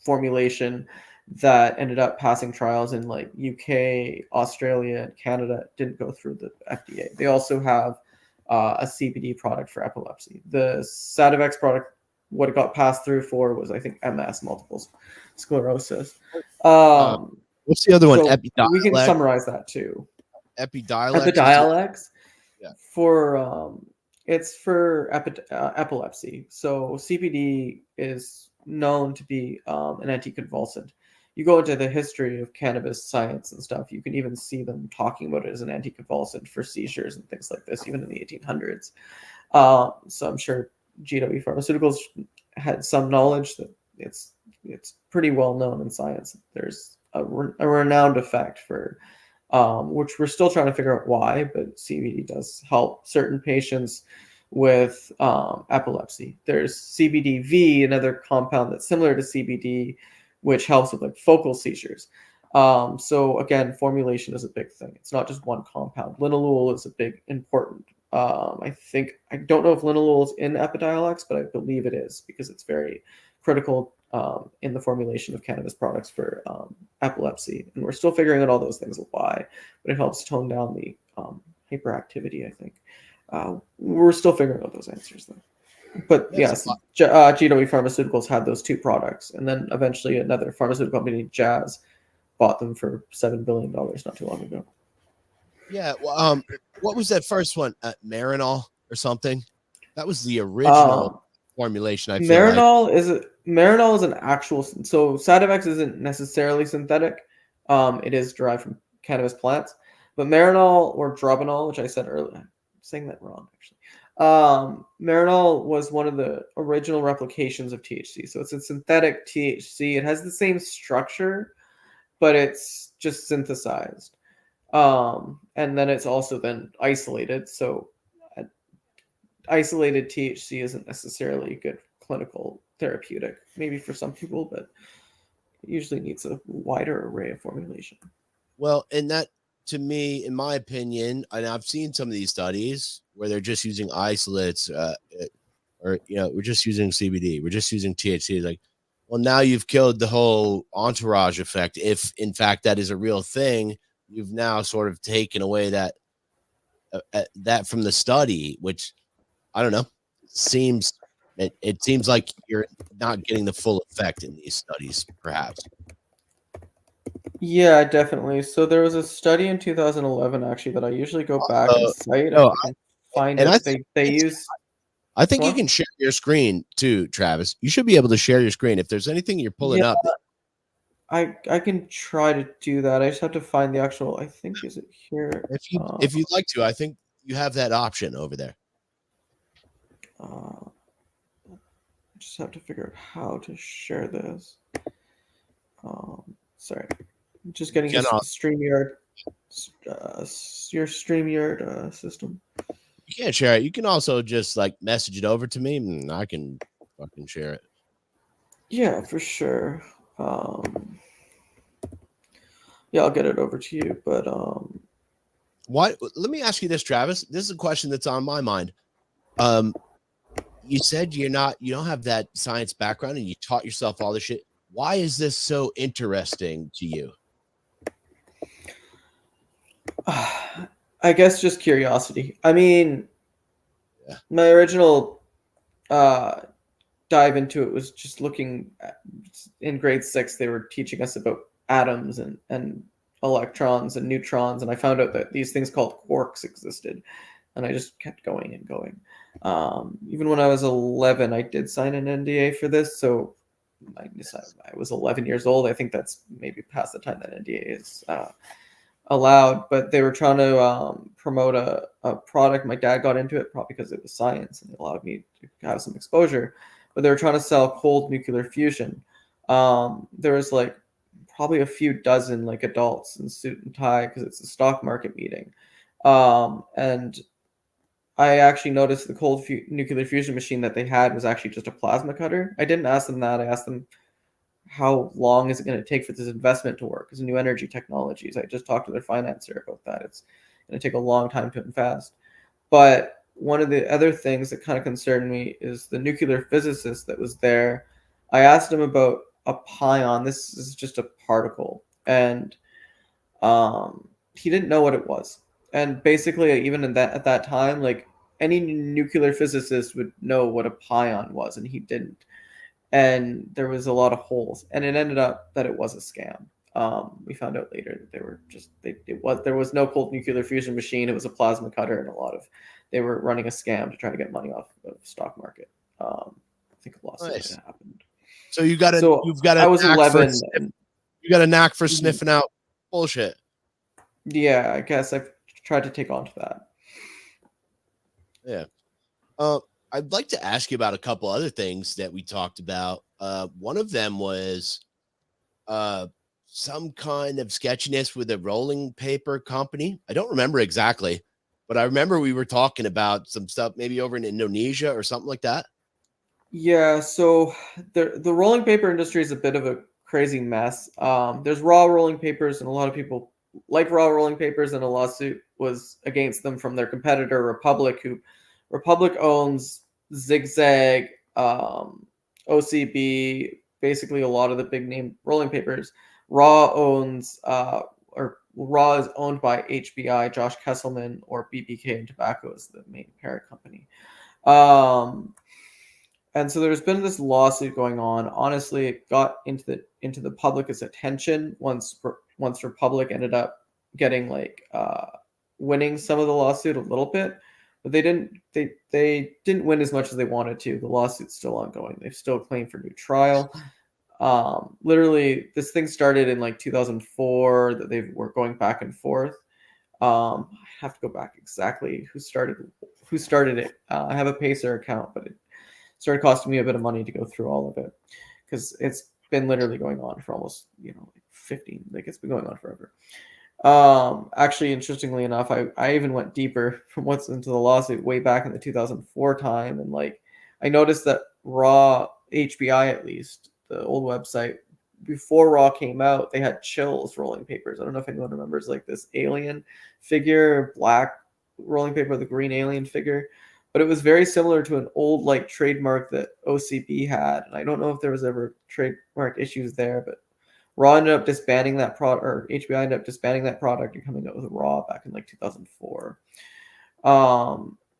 formulation that ended up passing trials in like UK, Australia, and Canada. It didn't go through the FDA. They also have a CBD product for epilepsy. The Sativex product, what it got passed through for was, I think, MS, multiple sclerosis. What's the other one? So Epidiolex? we can summarize that too. Epidiolex? Epidiolex Yeah. for it's for epilepsy. So CBD is known to be an anticonvulsant. You go into the history of cannabis science and stuff, you can even see them talking about it as an anticonvulsant for seizures and things like this, even in the 1800s. So I'm sure GW Pharmaceuticals had some knowledge that it's pretty well known in science. There's a renowned effect for which we're still trying to figure out why, but CBD does help certain patients with epilepsy. There's CBDV, another compound that's similar to CBD, which helps with like focal seizures. So again, formulation is a big thing. It's not just one compound. Linalool is a big important. I don't know if linalool is in Epidiolex, but I believe it is because it's very critical in the formulation of cannabis products for epilepsy. And we're still figuring out all those things of why, but it helps tone down the hyperactivity, I think. We're still figuring out those answers though. But yes, GW Pharmaceuticals had those two products, and then eventually another pharmaceutical company, Jazz, bought them for $7 billion not too long ago. Yeah. Well, what was that first one? Marinol or something? That was the original formulation. I feel Marinol is an actual. So Sativex isn't necessarily synthetic. It is derived from cannabis plants, but Marinol or Drobanol, which I said earlier, I'm saying that wrong actually. Marinol was one of the original replications of THC. So it's a synthetic THC. It has the same structure, but it's just synthesized. And then it's also then isolated. So isolated THC isn't necessarily a good clinical therapeutic, maybe for some people, but it usually needs a wider array of formulation. Well, and that, to me, in my opinion, and I've seen some of these studies where they're just using isolates, or we're just using CBD, we're just using THC. Like, well, now you've killed the whole entourage effect. If in fact that is a real thing, you've now sort of taken away that from the study, which I don't know. It seems like you're not getting the full effect in these studies, perhaps. Yeah, definitely. So there was a study in 2011 actually that I usually go back and cite. No, I can find it. They use. I think you can share your screen too, Travis. You should be able to share your screen if there's anything you're pulling up. I can try to do that. I just have to find the actual. I think is it here? If you'd like to, I think you have that option over there. I just have to figure out how to share this. Sorry, I'm just getting your StreamYard system. You can't share it. You can also just like message it over to me, and I can fucking share it. Yeah, for sure. Yeah, I'll get it over to you. But why? Let me ask you this, Travis. This is a question that's on my mind. You said you don't have that science background, and you taught yourself all this shit. Why is this so interesting to you? I guess just curiosity. I mean, Yeah. my original dive into it was just looking at, in grade 6 they were teaching us about atoms and electrons and neutrons, and I found out that these things called quarks existed, and I just kept going and going. Even when I was 11, I did sign an NDA for this, so I was 11 years old. I think that's maybe past the time that NDA is allowed, but they were trying to promote a product. My dad got into it probably because it was science and it allowed me to have some exposure, but they were trying to sell cold nuclear fusion. There was like probably a few dozen like adults in suit and tie because it's a stock market meeting. And I actually noticed the nuclear fusion machine that they had was actually just a plasma cutter. I didn't ask them that. I asked them, how long is it going to take for this investment to work as new energy technologies? I just talked to their financer about that. It's going to take a long time to invest. But one of the other things that kind of concerned me is the nuclear physicist that was there. I asked him about a pion. This is just a particle. And he didn't know what it was. And basically, even at that time, like any nuclear physicist would know what a pion was, and he didn't. And there was a lot of holes, and it ended up that it was a scam. We found out later that they were just there was no cold nuclear fusion machine. It was a plasma cutter, and they were running a scam to try to get money off of the stock market. I think a lawsuit happened. So you've got I was 11. You got a knack for sniffing out bullshit. Yeah, I guess I've tried to take on to that. Yeah. I'd like to ask you about a couple other things that we talked about. One of them was some kind of sketchiness with a rolling paper company. I don't remember exactly, but I remember we were talking about some stuff maybe over in Indonesia or something like that. Yeah, so the rolling paper industry is a bit of a crazy mess. There's raw rolling papers, and a lot of people like raw rolling papers, and a lawsuit was against them from their competitor Republic, who Republic owns Zigzag, OCB, basically a lot of the big name rolling papers. Raw owns or Raw is owned by HBI, Josh Kesselman, or BBK and Tobacco is the main parent company. And so there's been this lawsuit going on. Honestly, it got into the public's attention once Republic ended up getting winning some of the lawsuit a little bit, but they didn't win as much as they wanted to. The lawsuit's still ongoing. They've still claimed for new trial. Literally, this thing started in 2004 that they were going back and forth. I have to go back exactly who started it. I have a Pacer account, but it started costing me a bit of money to go through all of it because it's been literally going on for almost 15. It's been going on forever. Actually, interestingly enough, I even went deeper from what's into the lawsuit way back in the 2004 time, and I noticed that Raw HBI, at least the old website before Raw came out, they had Chills rolling papers. I don't know if anyone remembers this alien figure, black rolling paper, the green alien figure. But it was very similar to an old trademark that OCB had, and I don't know if there was ever trademark issues there. But Raw ended up disbanding that product, or HBI ended up disbanding that product and coming out with Raw back in 2004.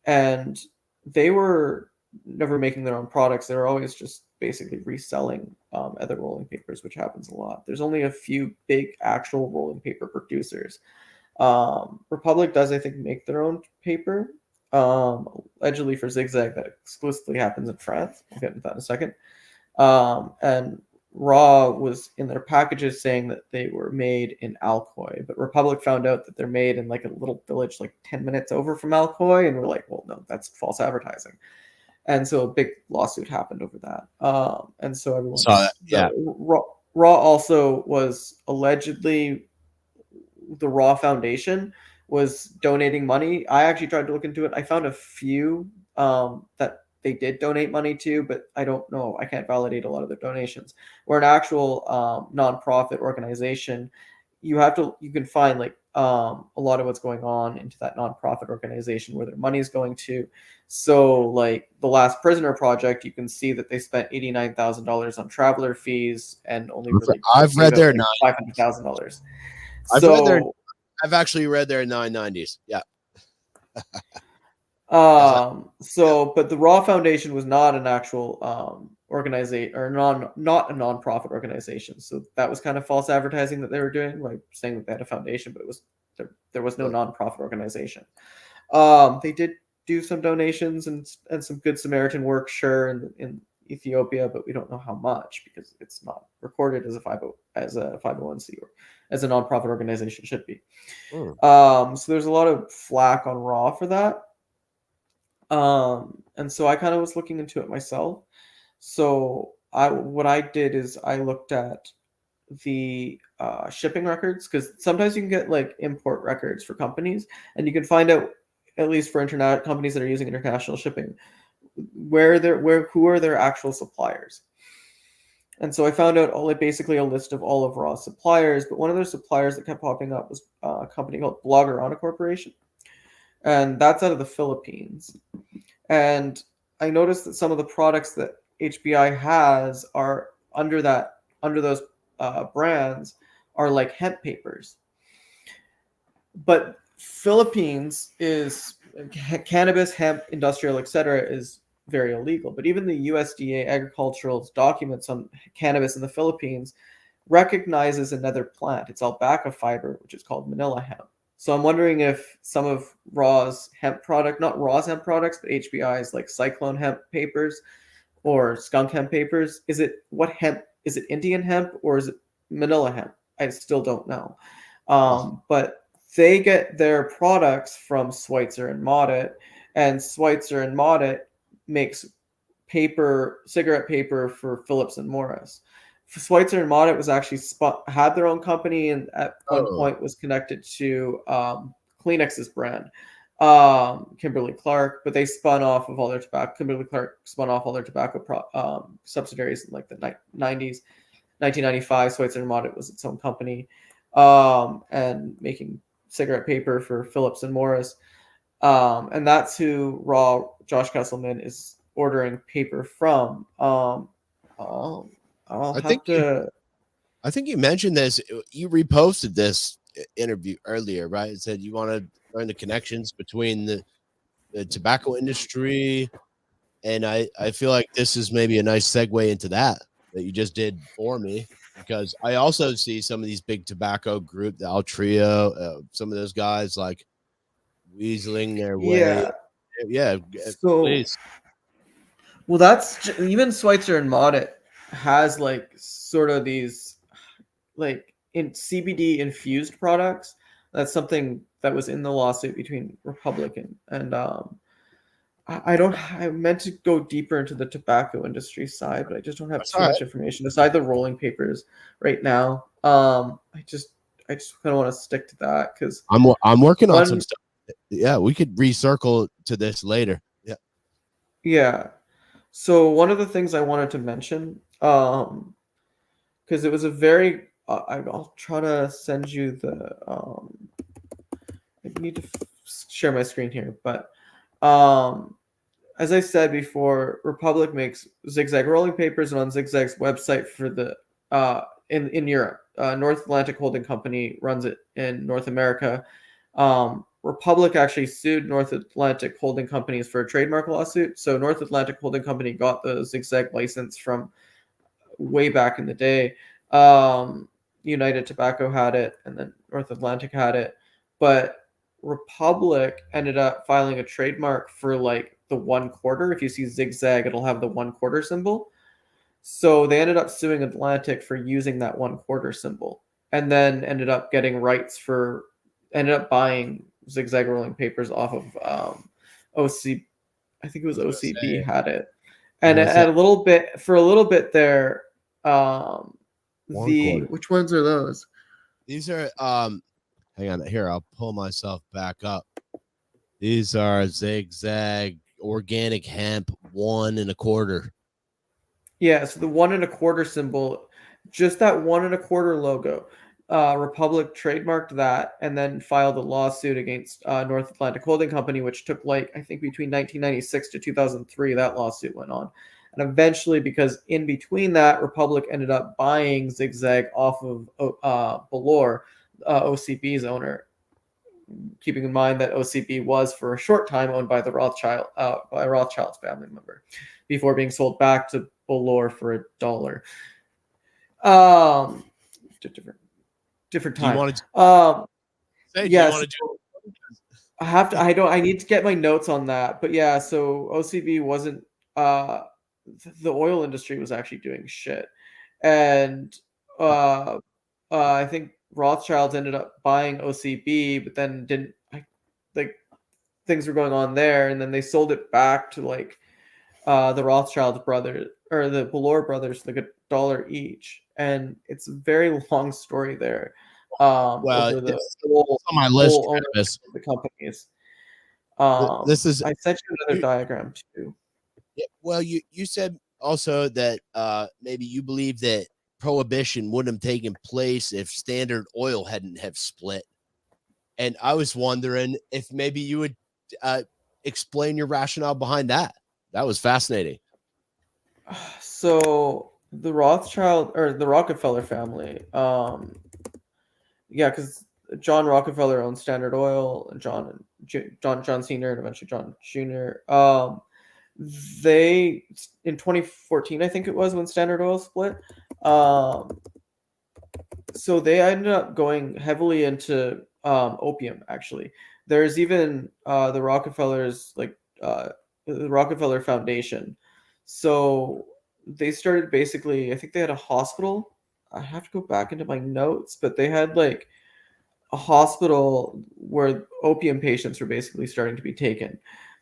And they were never making their own products; they were always just basically reselling other rolling papers, which happens a lot. There's only a few big actual rolling paper producers. Republic does, I think, make their own paper. Allegedly for Zigzag, that exclusively happens in France. We'll get into that in a second. And Raw was in their packages saying that they were made in Alcoy, but Republic found out that they're made in a little village 10 minutes over from Alcoy, and we're like, well, no, that's false advertising. And so a big lawsuit happened over that. And so everyone saw that. Yeah. Raw also was allegedly, the Raw Foundation was donating money. I actually tried to look into it. I found a few that they did donate money to, but I don't know. I can't validate a lot of their donations. We're an actual nonprofit organization. You can find a lot of what's going on into that nonprofit organization, where their money is going to. So the Last Prisoner Project, you can see that they spent $89,000 on traveler fees and only really I've read their $500,000. I've read their I've actually read their 990s. Yeah. But the Raw Foundation was not an actual organization, or not a non-profit organization. So that was kind of false advertising that they were doing, like saying that they had a foundation, but it was there was no non-profit organization. They did do some donations and some Good Samaritan work, sure, in Ethiopia, but we don't know how much because it's not recorded as a 501c or as a nonprofit organization should be. So there's a lot of flack on Raw for that. And so I kind of was looking into it myself. So what I did is I looked at the shipping records, because sometimes you can get like import records for companies, and you can find out, at least for internet companies that are using international shipping, who are their actual suppliers. And so I found out basically a list of all of Raw's suppliers, but one of their suppliers that kept popping up was a company called Bloggerana Corporation, and that's out of the Philippines. And I noticed that some of the products that HBI has are under those brands are like hemp papers. But Philippines is cannabis, hemp, industrial, etc. is very illegal. But even the USDA agricultural documents on cannabis in the Philippines recognizes another plant. It's alpaca fiber, which is called Manila hemp. So I'm wondering if some of Raw's hemp product, not Raw's hemp products, but HBI's like Cyclone hemp papers or skunk hemp papers, what hemp? Is it Indian hemp or is it Manila hemp? I still don't know. But they get their products from Schweitzer and Maudet, and Schweitzer and Maudet makes cigarette paper for Phillips and Morris. Schweitzer and Maudet was actually had their own company, and at one point was connected to Kleenex's brand, Kimberly Clark, but they spun off of all their tobacco. Kimberly Clark spun off all their tobacco subsidiaries in like the 90s. 1995, Schweitzer and Maudet was its own company, and making cigarette paper for Phillips and Morris, and that's who Josh Kesselman is ordering paper from. I think you mentioned this. You reposted this interview earlier, right? It said you want to learn the connections between the tobacco industry, and I feel like this is maybe a nice segue into that you just did for me, because I also see some of these big tobacco group, the Altria, some of those guys like weaseling their way. Yeah. So, please. Well, that's even Schweitzer and Maudet has like sort of these like in CBD infused products. That's something that was in the lawsuit between Republic and I meant to go deeper into the tobacco industry side, but I just don't have too much information aside the rolling papers right now. I just kind of want to stick to that because I'm working on some stuff. Yeah, we could recircle to this later. Yeah. So one of the things I wanted to mention, because it was a very, I'll try to send you the. I need to share my screen here, but as I said before, Republic makes Zigzag rolling papers, and on Zigzag's website for the in Europe, North Atlantic Holding Company runs it in North America. Republic actually sued North Atlantic Holding Companies for a trademark lawsuit. So North Atlantic Holding Company got the Zigzag license from way back in the day. United Tobacco had it, and then North Atlantic had it, but Republic ended up filing a trademark for like the 1/4. If you see Zigzag, it'll have the 1/4 symbol. So they ended up suing Atlantic for using that 1/4 symbol, and then ended up buying Zigzag rolling papers off of OC. I think it was OCB had it, and a little bit there. Which ones are those? These are hang on here. I'll pull myself back up. These are Zigzag organic hemp 1 1/4. Yeah, so the 1 1/4 symbol, just that 1 1/4 logo. Republic trademarked that and then filed a lawsuit against North Atlantic Holding Company, which took like I think between 1996 to 2003. That lawsuit went on, and eventually, because in between that, Republic ended up buying Zigzag off of Belor, OCB's owner, keeping in mind that OCB was for a short time owned by the Rothschild's family member before being sold back to Bolor for $1. Different Do you time. want to say? Do you Yes. want to do? I need to get my notes on that. But yeah, so OCB wasn't the oil industry was actually doing shit. And I think Rothschilds ended up buying OCB, but then didn't like things were going on there, and then they sold it back to like the Rothschild brothers or the Bolor brothers like $1 each. And it's a very long story there. Well, Over the it's whole, on my list. whole ownership Cannabis. of the companies. This is I sent you another diagram too. yeah, well, you said also that maybe you believe that prohibition wouldn't have taken place if Standard Oil hadn't have split. And I was wondering if maybe you would explain your rationale behind that. That was fascinating. So the Rothschild or the Rockefeller family, yeah, because John Rockefeller owned Standard Oil, and John Senior, and eventually John Junior. They in 2014, I think it was when Standard Oil split. So they ended up going heavily into opium. Actually, there's even the Rockefellers, like the Rockefeller Foundation. So they started basically. I think they had a hospital. I have to go back into my notes, but they had like a hospital where opium patients were basically starting to be taken.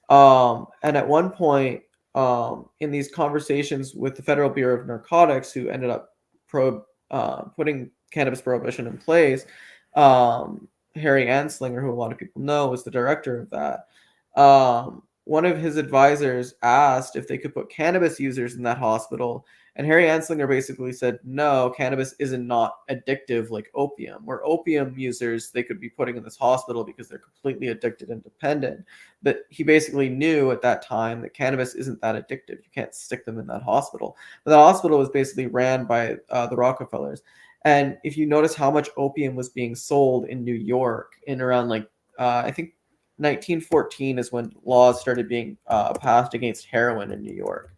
And at one point, in these conversations with the Federal Bureau of Narcotics, who ended up putting cannabis prohibition in place, Harry Anslinger, who a lot of people know, was the director of that. One of his advisors asked if they could put cannabis users in that hospital, and Harry Anslinger basically said, no, cannabis isn't not addictive like opium. Where opium users, they could be putting in this hospital because they're completely addicted and dependent. But he basically knew at that time that cannabis isn't that addictive. You can't stick them in that hospital. But that hospital was basically ran by the Rockefellers. And if you notice how much opium was being sold in New York in around like, I think 1914 is when laws started being passed against heroin in New York.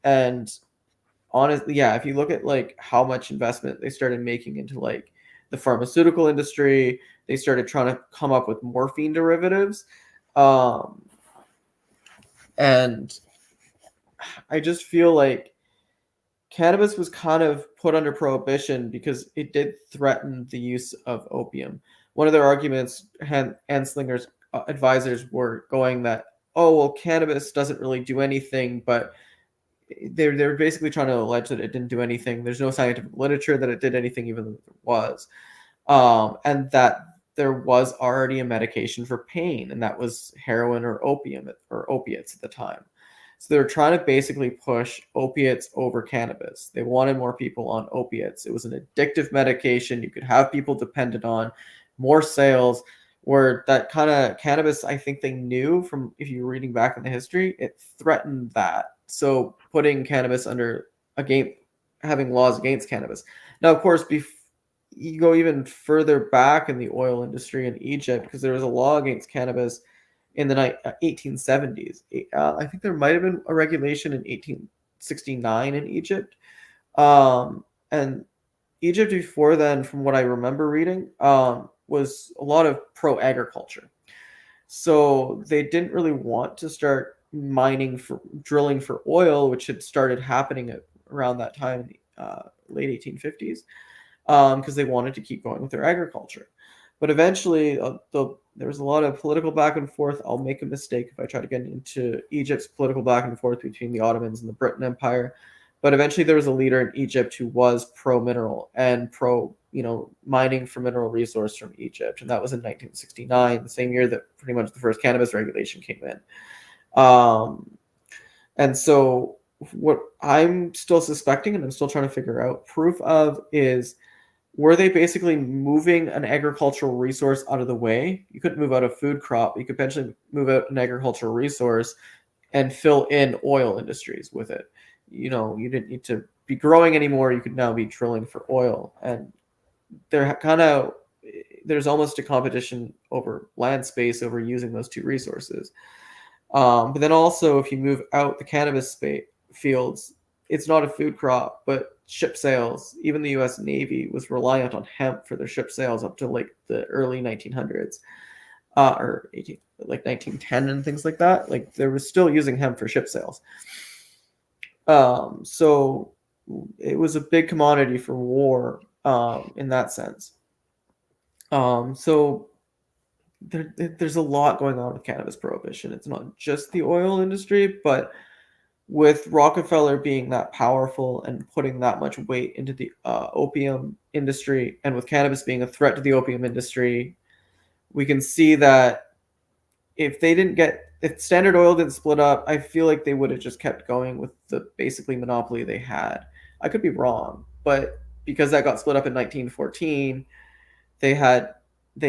And honestly, yeah, if you look at like how much investment they started making into like the pharmaceutical industry, they started trying to come up with morphine derivatives. And I just feel like cannabis was kind of put under prohibition because it did threaten the use of opium. One of their arguments, Anslinger's advisors were going that, oh, well, cannabis doesn't really do anything, but they're basically trying to allege that it didn't do anything. There's no scientific literature that it did anything, even though there was. And that there was already a medication for pain, and that was heroin or opium or opiates at the time. So they're trying to basically push opiates over cannabis. They wanted more people on opiates. It was an addictive medication you could have people dependent on, more sales, where that kind of cannabis, I think they knew from, if you're reading back in the history, it threatened that. So putting cannabis under, having laws against cannabis. Now, of course, you go even further back in the oil industry in Egypt, because there was a law against cannabis in the 1870s. I think there might have been a regulation in 1869 in Egypt. And Egypt before then, from what I remember reading, was a lot of pro-agriculture. So they didn't really want to start drilling for oil, which had started happening around that time in the late 1850s, because they wanted to keep going with their agriculture. But eventually, there was a lot of political back and forth. I'll make a mistake if I try to get into Egypt's political back and forth between the Ottomans and the Britain Empire. But eventually, there was a leader in Egypt who was pro-mineral and mining for mineral resource from Egypt. And that was in 1969, the same year that pretty much the first cannabis regulation came in. And so what I'm still suspecting, and I'm still trying to figure out proof of, is were they basically moving an agricultural resource out of the way? You couldn't move out a food crop. You could potentially move out an agricultural resource and fill in oil industries with it. You didn't need to be growing anymore. You could now be drilling for oil. And they're kind of, there's almost a competition over land space over using those two resources. But then also, if you move out the cannabis fields, it's not a food crop, but ship sales. Even the U.S. Navy was reliant on hemp for their ship sales up to like the early 1900s, or 1910 and things like that. Like they were still using hemp for ship sales. So it was a big commodity for war in that sense. So there's a lot going on with cannabis prohibition. It's not just the oil industry, but with Rockefeller being that powerful and putting that much weight into the opium industry, and with cannabis being a threat to the opium industry, we can see that if Standard Oil didn't split up, I feel like they would have just kept going with the basically monopoly they had. I could be wrong, but because that got split up in 1914, they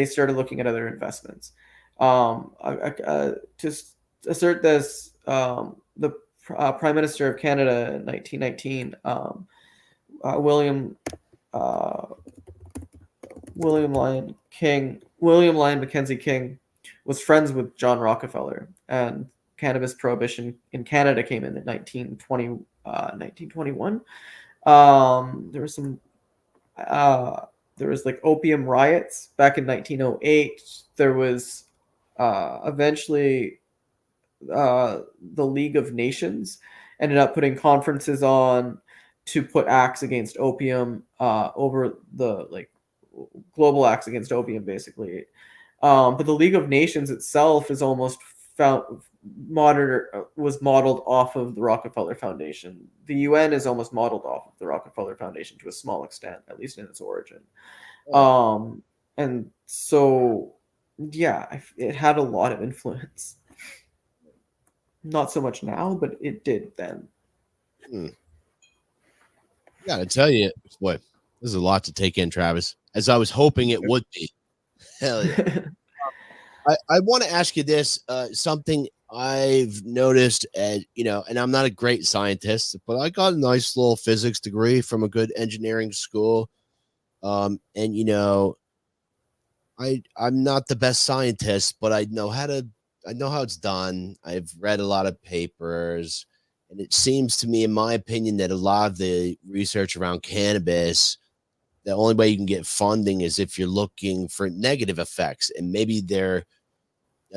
started looking at other investments. To assert this, the Prime Minister of Canada in 1919, William Lyon Mackenzie King, was friends with John Rockefeller, and cannabis prohibition in Canada came in 1921. There was like opium riots back in 1908. There was eventually the League of Nations ended up putting conferences on to put acts against opium over the like global acts against opium, basically. But the League of Nations itself is almost was modeled off of the Rockefeller Foundation. The UN is almost modeled off of the Rockefeller Foundation to a small extent, at least in its origin. And so, yeah, it had a lot of influence. Not so much now, but it did then. Gotta tell you, boy, this is a lot to take in, Travis, as I was hoping it would be. Hell yeah. I want to ask you this, something I've noticed, and I'm not a great scientist, but I got a nice little physics degree from a good engineering school. And I'm not the best scientist, but I know how it's done. I've read a lot of papers, and it seems to me, in my opinion, that a lot of the research around cannabis, the only way you can get funding is if you're looking for negative effects, and maybe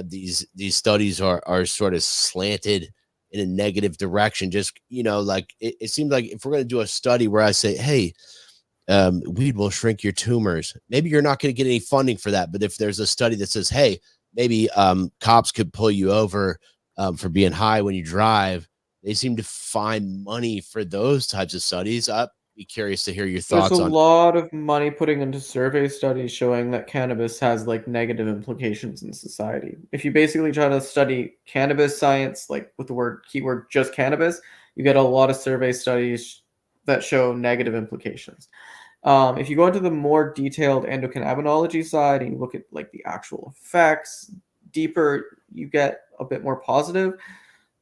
these studies are sort of slanted in a negative direction. Just like it seems like if we're going to do a study where I say, hey, weed will shrink your tumors, maybe you're not going to get any funding for that. But if there's a study that says, hey, maybe cops could pull you over for being high when you drive, they seem to find money for those types of studies. I'd be curious to hear your thoughts on. There's a lot of money putting into survey studies showing that cannabis has like negative implications in society. If you basically try to study cannabis science, like with the keyword just cannabis, you get a lot of survey studies that show negative implications. If you go into the more detailed endocannabinogy side and you look at like the actual effects deeper, you get a bit more positive.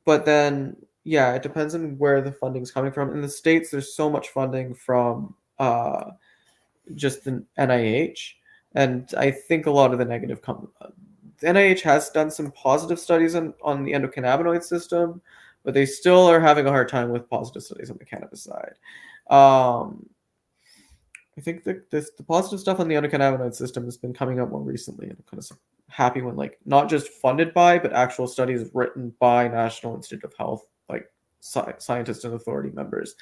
But then, yeah, it depends on where the funding's coming from. In the States, there's so much funding from just the NIH. And I think a lot of the negative the NIH has done some positive studies on the endocannabinoid system, but they still are having a hard time with positive studies on the cannabis side. I think that the positive stuff on the endocannabinoid system has been coming up more recently, and I'm kind of happy when like not just funded by, but actual studies written by National Institute of Health, like scientists and authority members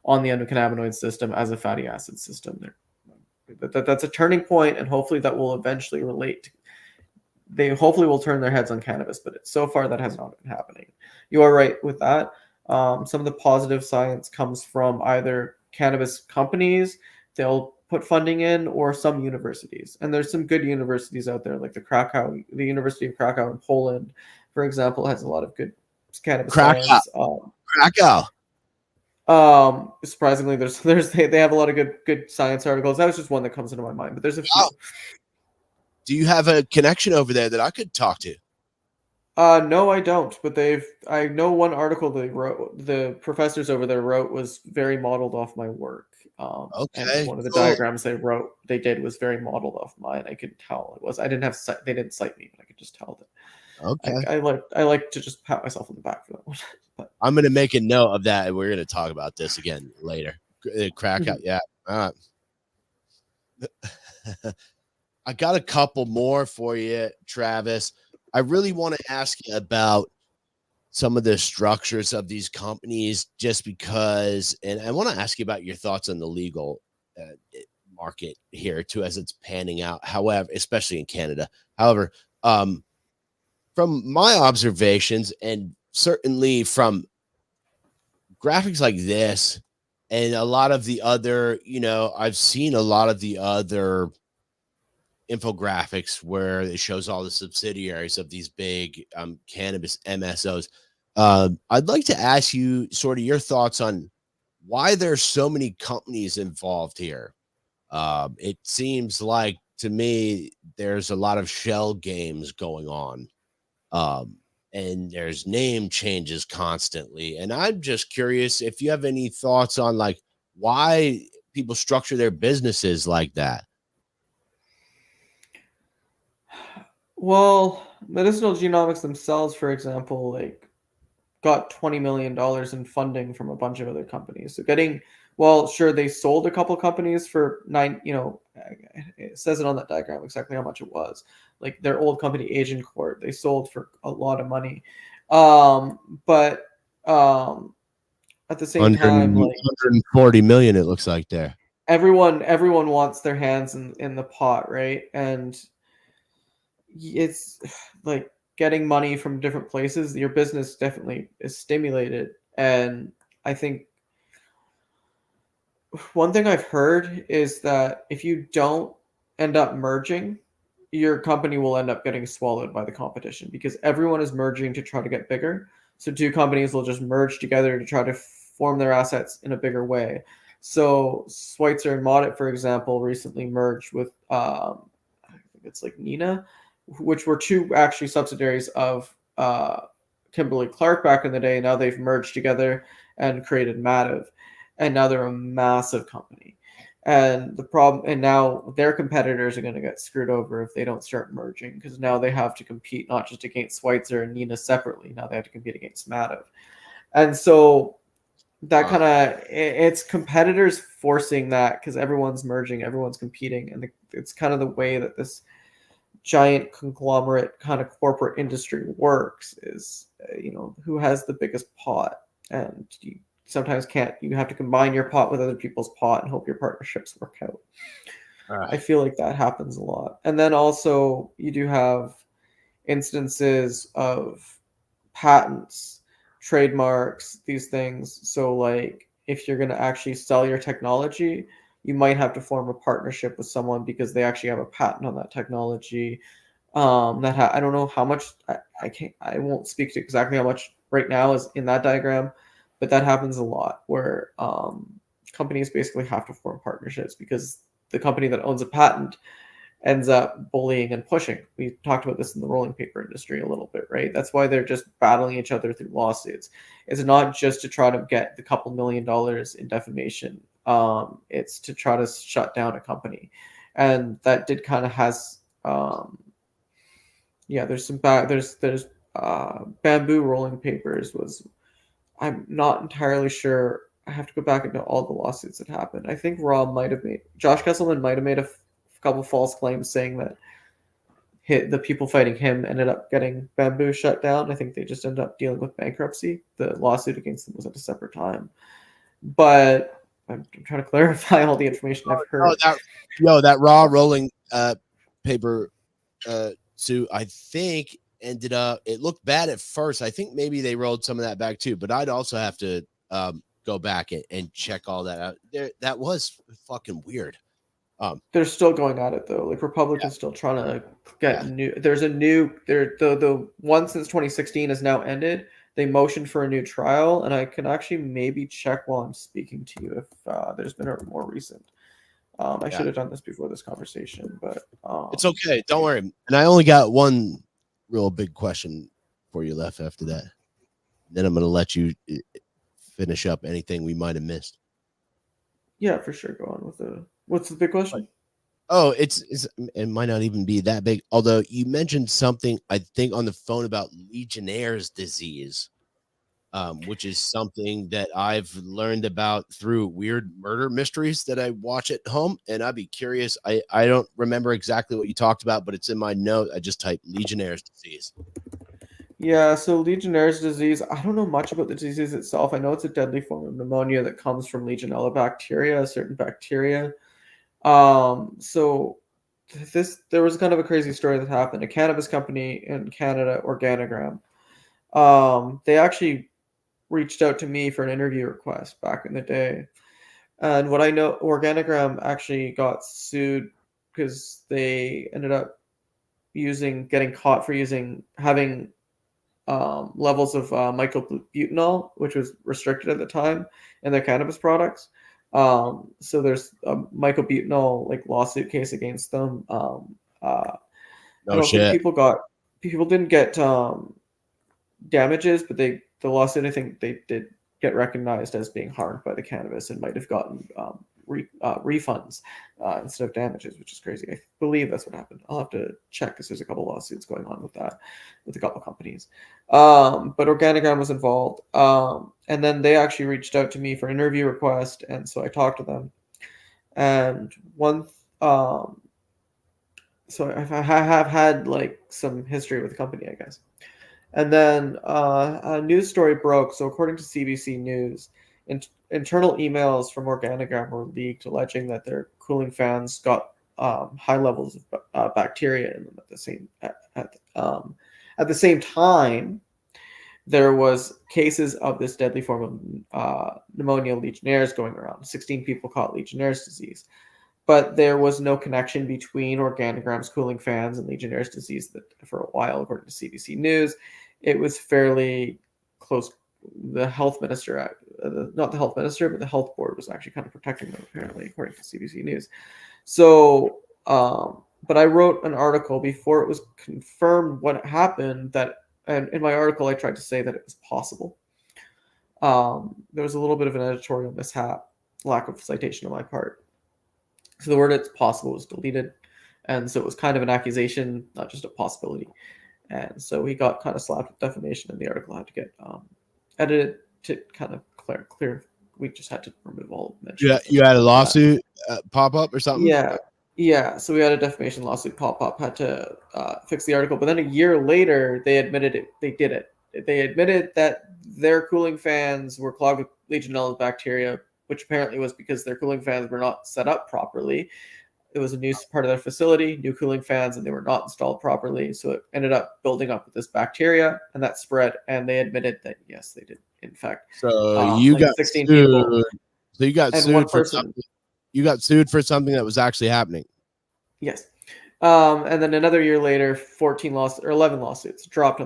on the endocannabinoid system as a fatty acid system. That's a turning point, and hopefully that will eventually relate to, they hopefully will turn their heads on cannabis, but so far that has not been happening. You are right with that. Some of the positive science comes from either cannabis companies, they'll put funding in, or some universities. And there's some good universities out there, like the University of Krakow in Poland, for example, has a lot of good cannabis science. Krakow. Surprisingly, they have a lot of good science articles. That was just one that comes into my mind, but there's a few. Do you have a connection over there that I could talk to? No, I don't. But I know one article they wrote. The professors over there wrote was very modeled off my work. And Okay, one of the cool. diagrams they did was very modeled off mine. I could tell it was. I didn't have they didn't cite me, but I could just tell that. Okay. I like to just pat myself on the back for that one. But I'm going to make a note of that, and we're going to talk about this again later. Crack out. Mhm. Yeah. All right. I got a couple more for you, Travis. I really want to ask you about some of the structures of these companies just because, and I want to ask you about your thoughts on the legal market here too, as it's panning out. However, especially in Canada. However, from my observations and certainly from graphics like this and a lot of the other, I've seen a lot of the other infographics where it shows all the subsidiaries of these big cannabis MSOs. I'd like to ask you sort of your thoughts on why there's so many companies involved here. It seems like to me there's a lot of shell games going on. And there's name changes constantly. And I'm just curious if you have any thoughts on like why people structure their businesses like that. well, medicinal genomics themselves, for example, like got $20 million in funding from a bunch of other companies. So well, sure, they sold a couple companies for it says it on that diagram exactly how much it was. Like their old company, Agent Court, they sold for a lot of money. But at the same 100, time, like 140 million, it looks like there. everyone wants their hands in the pot, right? And it's like getting money from different places. Your business definitely is stimulated, and I think one thing I've heard is that if you don't end up merging, your company will end up getting swallowed by the competition because everyone is merging to try to get bigger. So two companies will just merge together to try to form their assets in a bigger way. So Schweitzer and Moditt, for example, recently merged with I think it's like Nina, which were two actually subsidiaries of Kimberly Clark back in the day. Now they've merged together and created Mativ, and now they're a massive company. And now their competitors are going to get screwed over if they don't start merging because now they have to compete not just against Schweitzer and Nina separately. Now they have to compete against Mativ. And so that kind of it's competitors forcing that because everyone's merging, everyone's competing, and it's kind of the way that this giant conglomerate kind of corporate industry works is who has the biggest pot, and you sometimes can't, you have to combine your pot with other people's pot and hope your partnerships work out. All right. I feel like that happens a lot. And then also you do have instances of patents, trademarks, these things. So like if you're going to actually sell your technology, you might have to form a partnership with someone because they actually have a patent on that technology. I don't know how much, I won't speak to exactly how much right now is in that diagram, but that happens a lot where companies basically have to form partnerships because the company that owns a patent ends up bullying and pushing. We talked about this in the rolling paper industry a little bit, right? That's why they're just battling each other through lawsuits. It's not just to try to get the couple $1 million in defamation. It's to try to shut down a company. And that did kind of has, there's some there's bamboo rolling papers was, I'm not entirely sure. I have to go back into all the lawsuits that happened. I think Josh Kesselman might have made a couple false claims saying that the people fighting him ended up getting bamboo shut down. I think they just ended up dealing with bankruptcy. The lawsuit against them was at a separate time. But I'm trying to clarify all the information I've heard. That raw rolling paper suit, I think ended up, it looked bad at first. I think maybe they rolled some of that back too, but I'd also have to go back and check all that out. That was fucking weird. They're still going at it though. Like Republicans still trying to get new. There's a new the one since 2016 has now ended. They motioned for a new trial, and I can actually maybe check while I'm speaking to you if there's been a more recent. I should have done this before this conversation, but it's okay. Don't worry. And I only got one real big question before you left after that. Then I'm going to let you finish up anything we might have missed. Yeah, for sure. Go on with what's the big question? Oh, it might not even be that big. Although you mentioned something, I think, on the phone about Legionnaire's disease, which is something that I've learned about through weird murder mysteries that I watch at home. And I'd be curious. I don't remember exactly what you talked about, but it's in my note. I just typed Legionnaire's disease. Yeah, so Legionnaire's disease, I don't know much about the disease itself. I know it's a deadly form of pneumonia that comes from Legionella bacteria, a certain bacteria. So there was kind of a crazy story that happened. A cannabis company in Canada, Organigram, they actually reached out to me for an interview request back in the day. And what I know, Organigram actually got sued because they ended up getting caught for having levels of mycobutanol, which was restricted at the time in their cannabis products. So there's a mycobutanol like lawsuit case against them. I No don't think shit. people didn't get damages, but the lawsuit, I think they did get recognized as being harmed by the cannabis and might have gotten refunds instead of damages, which is crazy. I believe that's what happened. I'll have to check because there's a couple lawsuits going on with that, with a couple companies. But Organigram was involved. And then they actually reached out to me for an interview request. And so I talked to them. And so I have had like some history with the company, I guess. And then a news story broke. So according to CBC News, internal emails from Organigram were leaked alleging that their cooling fans got high levels of bacteria in them at the same time. There was cases of this deadly form of pneumonia Legionnaire's going around. 16 people caught Legionnaire's disease. But there was no connection between Organigram's cooling fans and Legionnaire's disease that for a while, according to CBC News. It was fairly close. The health minister, not the health minister, but the health board was actually kind of protecting them, apparently, according to CBC News. So, but I wrote an article before it was confirmed what happened and in my article, I tried to say that it was possible. There was a little bit of an editorial mishap, lack of citation on my part. So the word "it's possible" was deleted, and so it was kind of an accusation, not just a possibility. And so we got kind of slapped with defamation, and the article had to get edited to kind of clear. We just had to remove all mentions. Yeah, you had a lawsuit pop up or something. Yeah. So we had a defamation lawsuit pop up. Had to fix the article, but then a year later, they admitted it. They did it. They admitted that their cooling fans were clogged with Legionella bacteria, which apparently was because their cooling fans were not set up properly. It was a new part of their facility, new cooling fans, and they were not installed properly. So it ended up building up with this bacteria, and that spread. And they admitted that, yes, they did, in fact. So you got 16 sued. people. So you got And sued one for person. something. You got sued for something that was actually happening. Yes. And then another year later, 11 lawsuits dropped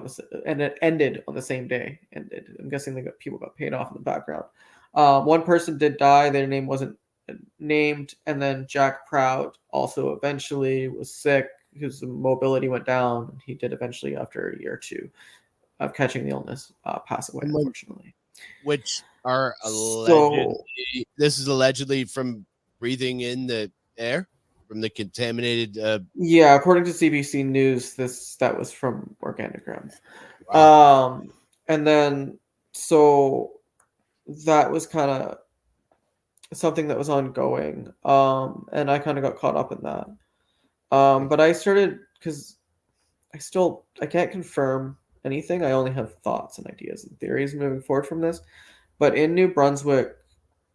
and it ended on the same day. I'm guessing people got paid off in the background. One person did die. Their name wasn't named. And then Jack Proud also eventually was sick. His mobility went down. He did eventually, after a year or two of catching the illness, pass away, unfortunately. Which are allegedly, this is allegedly from breathing in the air from the contaminated. Yeah, according to CBC News, that was from Organigram. Wow. And then so that was kind of something that was ongoing. And I kind of got caught up in that. But I started because I can't confirm anything. I only have thoughts and ideas and theories moving forward from this. But in New Brunswick,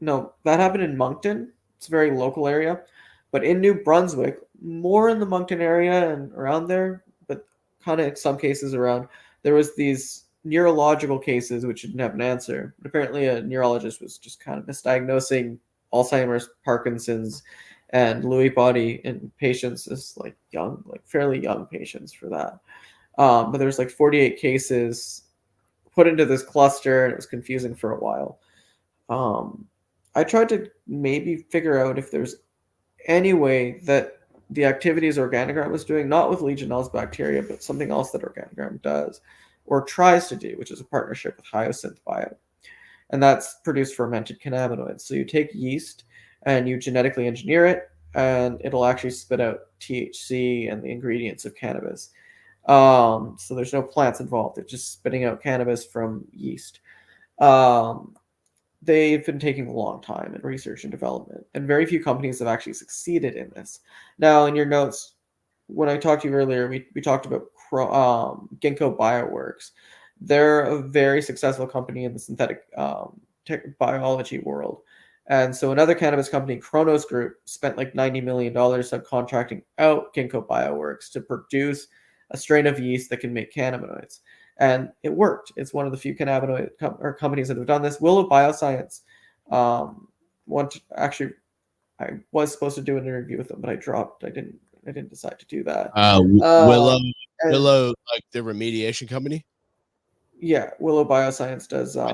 no, that happened in Moncton. It's a very local area. But in New Brunswick, more in the Moncton area and around there, but kind of in some cases around, there was these neurological cases which didn't have an answer. But apparently a neurologist was just kind of misdiagnosing Alzheimer's, Parkinson's, and Lewy body in patients as fairly young patients for that. But there's 48 cases put into this cluster, and it was confusing for a while. I tried to maybe figure out if there's any way that the activities Organigram was doing, not with Legionella bacteria, but something else that Organigram does, or tries to do, which is a partnership with Hyosynth Bio. And that's produced fermented cannabinoids. So you take yeast and you genetically engineer it, and it'll actually spit out THC and the ingredients of cannabis. So there's no plants involved. It's just spitting out cannabis from yeast. They've been taking a long time in research and development, and very few companies have actually succeeded in this. Now, in your notes, when I talked to you earlier, we talked about Ginkgo Bioworks. They're a very successful company in the synthetic biology world. And so another cannabis company, Kronos Group, spent like $90 million subcontracting out Ginkgo Bioworks to produce a strain of yeast that can make cannabinoids. And it worked. It's one of the few cannabinoid companies that have done this. Willow Bioscience, actually, I was supposed to do an interview with them, but I dropped. I didn't decide to do that. Willow, like the remediation company. Yeah, Willow Bioscience does. I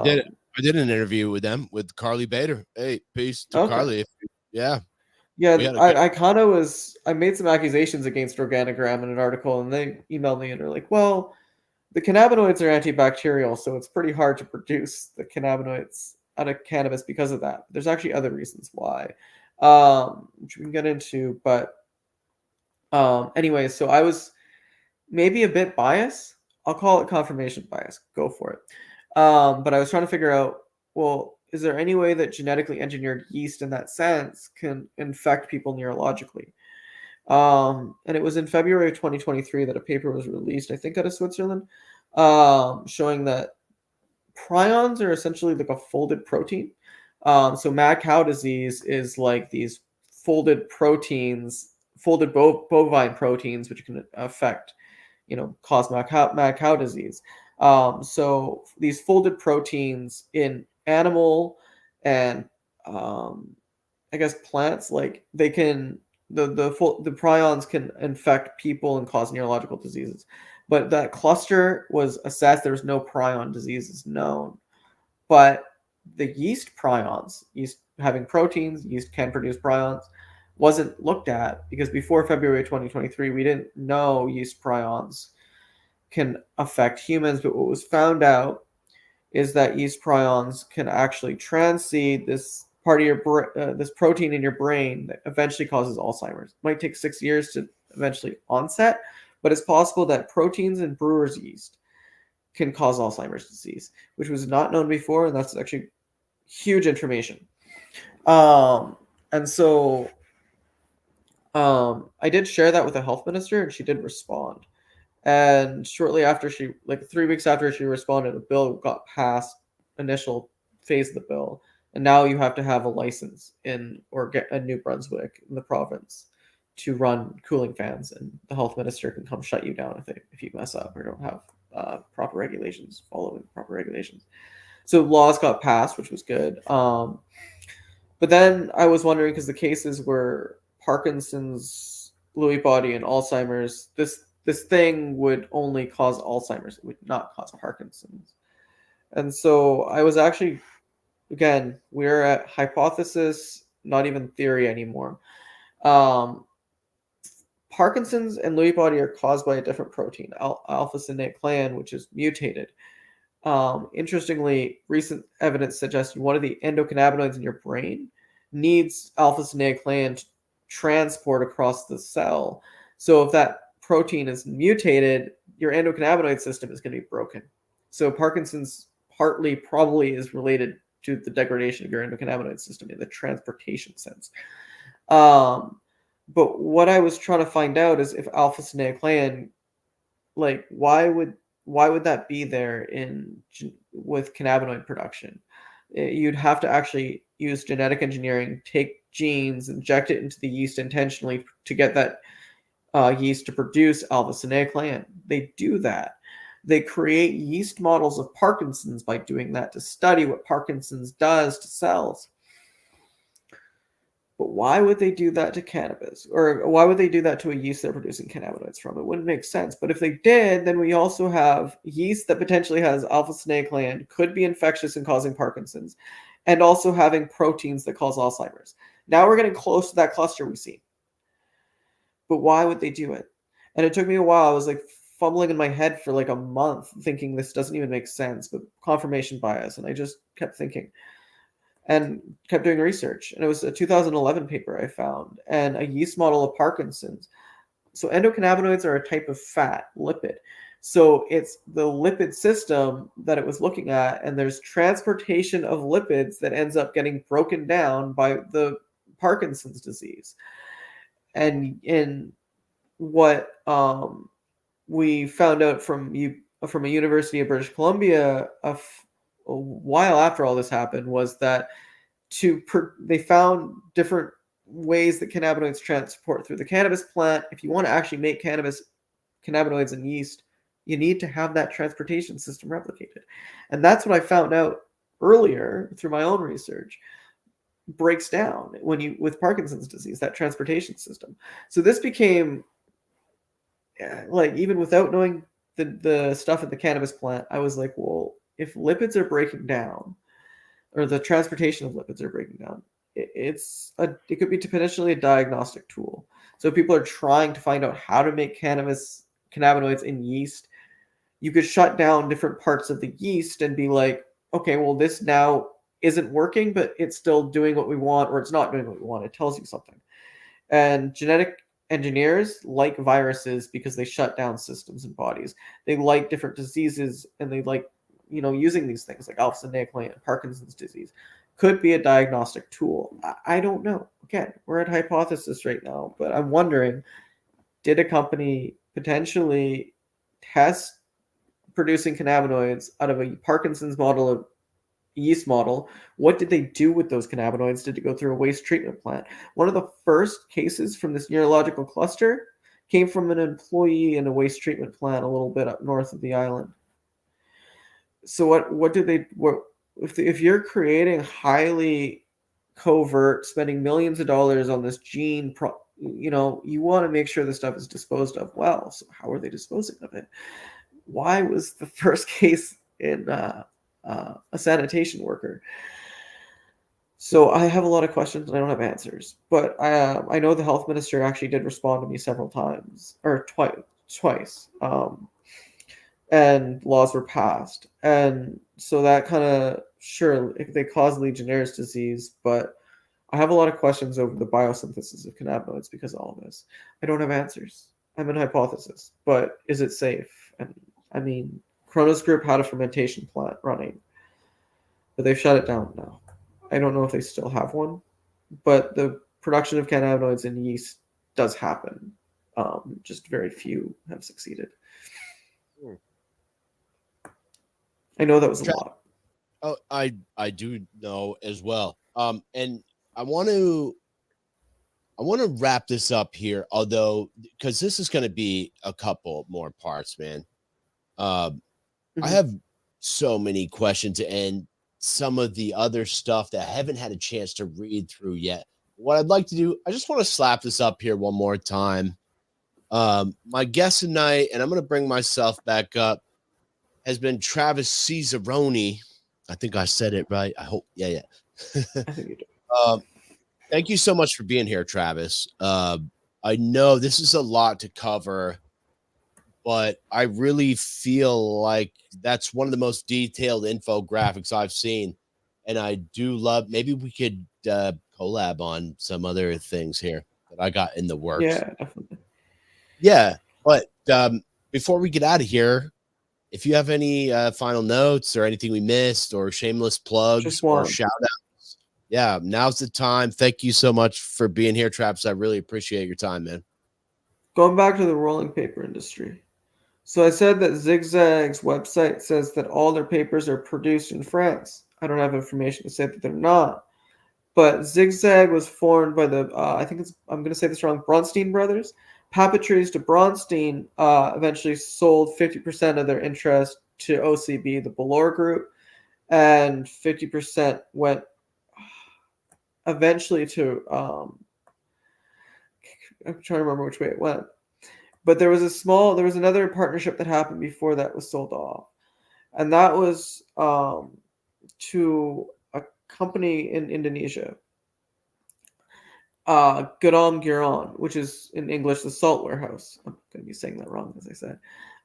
did an interview with them with Carly Bader. Hey, peace to Carly. Yeah. Yeah, I made some accusations against Organigram in an article, and they emailed me and are like, well, the cannabinoids are antibacterial, so it's pretty hard to produce the cannabinoids out of cannabis because of that. There's actually other reasons why, which we can get into. But anyway, so I was maybe a bit biased. I'll call it confirmation bias. Go for it. But I was trying to figure out, well, is there any way that genetically engineered yeast in that sense can infect people neurologically? And it was in February of 2023 that a paper was released, I think out of Switzerland, showing that prions are essentially like a folded protein. So mad cow disease is like these folded proteins, folded bovine proteins, which can affect, cause mad cow disease. So these folded proteins in animal and I guess plants, like they can the prions can infect people and cause neurological diseases. But that cluster was assessed. There was no prion diseases known. But the yeast prions, yeast having proteins, yeast can produce prions, wasn't looked at because before February 2023, we didn't know yeast prions can affect humans. But what was found out is that yeast prions can actually transseed this part of your this protein in your brain that eventually causes Alzheimer's. It might take 6 years to eventually onset, but it's possible that proteins in brewer's yeast can cause Alzheimer's disease, which was not known before, and that's actually huge information. And so I did share that with the health minister, and she did respond. And shortly after 3 weeks after she responded, a bill got passed, initial phase of the bill. And now you have to have a license or get a New Brunswick in the province to run cooling fans, and the health minister can come shut you down if you mess up or don't have proper regulations, following proper regulations. So laws got passed, which was good. But then I was wondering, because the cases were Parkinson's, Lewy body, and Alzheimer's, this thing would only cause Alzheimer's. It would not cause Parkinson's. And so I was actually, again, we're at hypothesis, not even theory anymore. Parkinson's and Lewy body are caused by a different protein, alpha-synuclein, which is mutated. Interestingly, recent evidence suggested one of the endocannabinoids in your brain needs alpha-synuclein to transport across the cell. So if that protein is mutated, your endocannabinoid system is going to be broken. So Parkinson's probably is related to the degradation of your endocannabinoid system in the transportation sense. But what I was trying to find out is if alpha-synuclein, like why would that be there with cannabinoid production? You'd have to actually use genetic engineering, take genes, inject it into the yeast intentionally to get that yeast to produce alpha-synuclein. They do that. They create yeast models of Parkinson's by doing that to study what Parkinson's does to cells. But why would they do that to cannabis? Or why would they do that to a yeast they're producing cannabinoids from? It wouldn't make sense. But if they did, then we also have yeast that potentially has alpha-synuclein, could be infectious and causing Parkinson's, and also having proteins that cause Alzheimer's. Now we're getting close to that cluster we see. But why would they do it? And it took me a while. I was like, fumbling in my head for like a month thinking this doesn't even make sense, but confirmation bias. And I just kept thinking and kept doing research. And it was a 2011 paper I found, and a yeast model of Parkinson's. So endocannabinoids are a type of fat, lipid. So it's the lipid system that it was looking at, and there's transportation of lipids that ends up getting broken down by the Parkinson's disease. And in what we found out from a University of British Columbia a while after all this happened was that they found different ways that cannabinoids transport through the cannabis plant. If you want to actually make cannabinoids and yeast, you need to have that transportation system replicated. And that's what I found out earlier through my own research breaks down with Parkinson's disease, that transportation system. So this became like, even without knowing the stuff at the cannabis plant, I was like, well, if lipids are breaking down, or the transportation of lipids are breaking down, it could be potentially a diagnostic tool. So people are trying to find out how to make cannabinoids in yeast. You could shut down different parts of the yeast and be like, okay, well, this now isn't working, but it's still doing what we want, or it's not doing what we want. It tells you something. And genetic engineers like viruses because they shut down systems and bodies. They like different diseases, and they like, using these things like alpha-synuclein and Parkinson's disease could be a diagnostic tool. I don't know. Again, we're at hypothesis right now, but I'm wondering, did a company potentially test producing cannabinoids out of a Parkinson's model, a yeast model? What did they do with those cannabinoids? Did it go through a waste treatment plant? One of the first cases from this neurological cluster came from an employee in a waste treatment plant a little bit up north of the island. So what if you're creating highly covert, spending millions of dollars on this gene, you want to make sure the stuff is disposed of well. So how are they disposing of it? Why was the first case in a sanitation worker? So I have a lot of questions and I don't have answers, but I know the health minister actually did respond to me several times, or twice. And laws were passed. And so that kind of, sure, they cause Legionnaire's disease, but I have a lot of questions over the biosynthesis of cannabinoids because of all of this. I don't have answers. I'm an hypothesis, but is it safe? And I mean, Kronos Group had a fermentation plant running, but they've shut it down now. I don't know if they still have one, but the production of cannabinoids in yeast does happen. Just very few have succeeded. I know that was a lot. Oh, I do know as well. And I want to wrap this up here, although, because this is going to be a couple more parts, man. I have so many questions and some of the other stuff that I haven't had a chance to read through yet. What I'd like to do, I just want to slap this up here one more time. My guest tonight, and I'm going to bring myself back up, has been Travis Cesarone. I think I said it right. I hope. Yeah. I think you do. Thank you so much for being here, Travis. I know this is a lot to cover, but I really feel like that's one of the most detailed infographics I've seen. And I do love, maybe we could collab on some other things here that I got in the works. Yeah, definitely. Yeah. But before we get out of here, if you have any final notes or anything we missed, or shameless plugs or shout outs, yeah, now's the time. Thank you so much for being here, Travis. I really appreciate your time, man. Going back to the rolling paper industry. So I said that Zigzag's website says that all their papers are produced in France. I don't have information to say that they're not. But Zigzag was formed by the, I'm going to say this wrong, Bronstein brothers. Papeteries de Bronstein eventually sold 50% of their interest to OCB, the Ballor Group, and 50% went eventually to, I'm trying to remember which way it went. But there was another partnership that happened before that was sold off. And that was to a company in Indonesia, Gudang Garam, which is in English the salt warehouse. I'm going to be saying that wrong, as I said.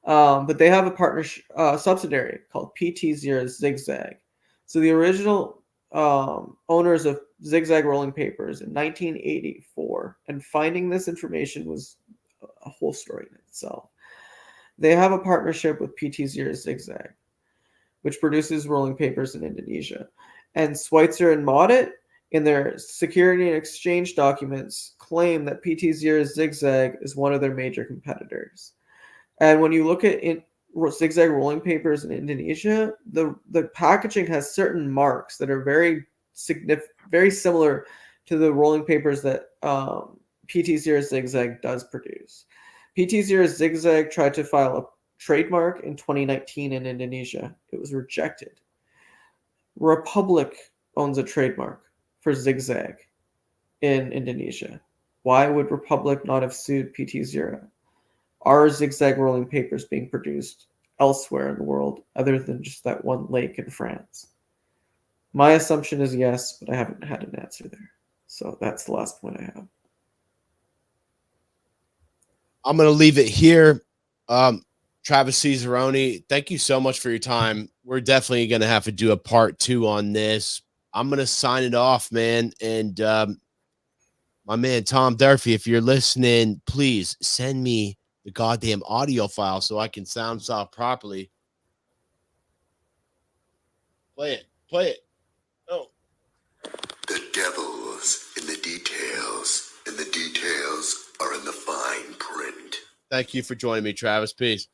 But they have a partnership subsidiary called PT0 Zigzag. So the original owners of Zigzag Rolling Papers in 1984, and finding this information was a whole story in itself. They have a partnership with PT0 Zigzag, which produces rolling papers in Indonesia. And Schweitzer and Maudet, in their Security and Exchange documents, claim that PT0 Zigzag is one of their major competitors. And when you look at Zigzag rolling papers in Indonesia, the packaging has certain marks that are very similar to the rolling papers that PT0 Zigzag does produce. PT0 Zigzag tried to file a trademark in 2019 in Indonesia. It was rejected. Republic owns a trademark for Zigzag in Indonesia. Why would Republic not have sued PT0? Are Zigzag rolling papers being produced elsewhere in the world other than just that one lake in France? My assumption is yes, but I haven't had an answer there. So that's the last point I have. I'm going to leave it here. Travis Cesarone, thank you so much for your time. We're definitely going to have to do a part 2 on this. I'm going to sign it off, man. And my man, Tom Durfee, if you're listening, please send me the goddamn audio file so I can sound properly. Play it. Play it. Oh. The devil's in the details, and the details are in the fine print. Thank you for joining me, Travis. Peace.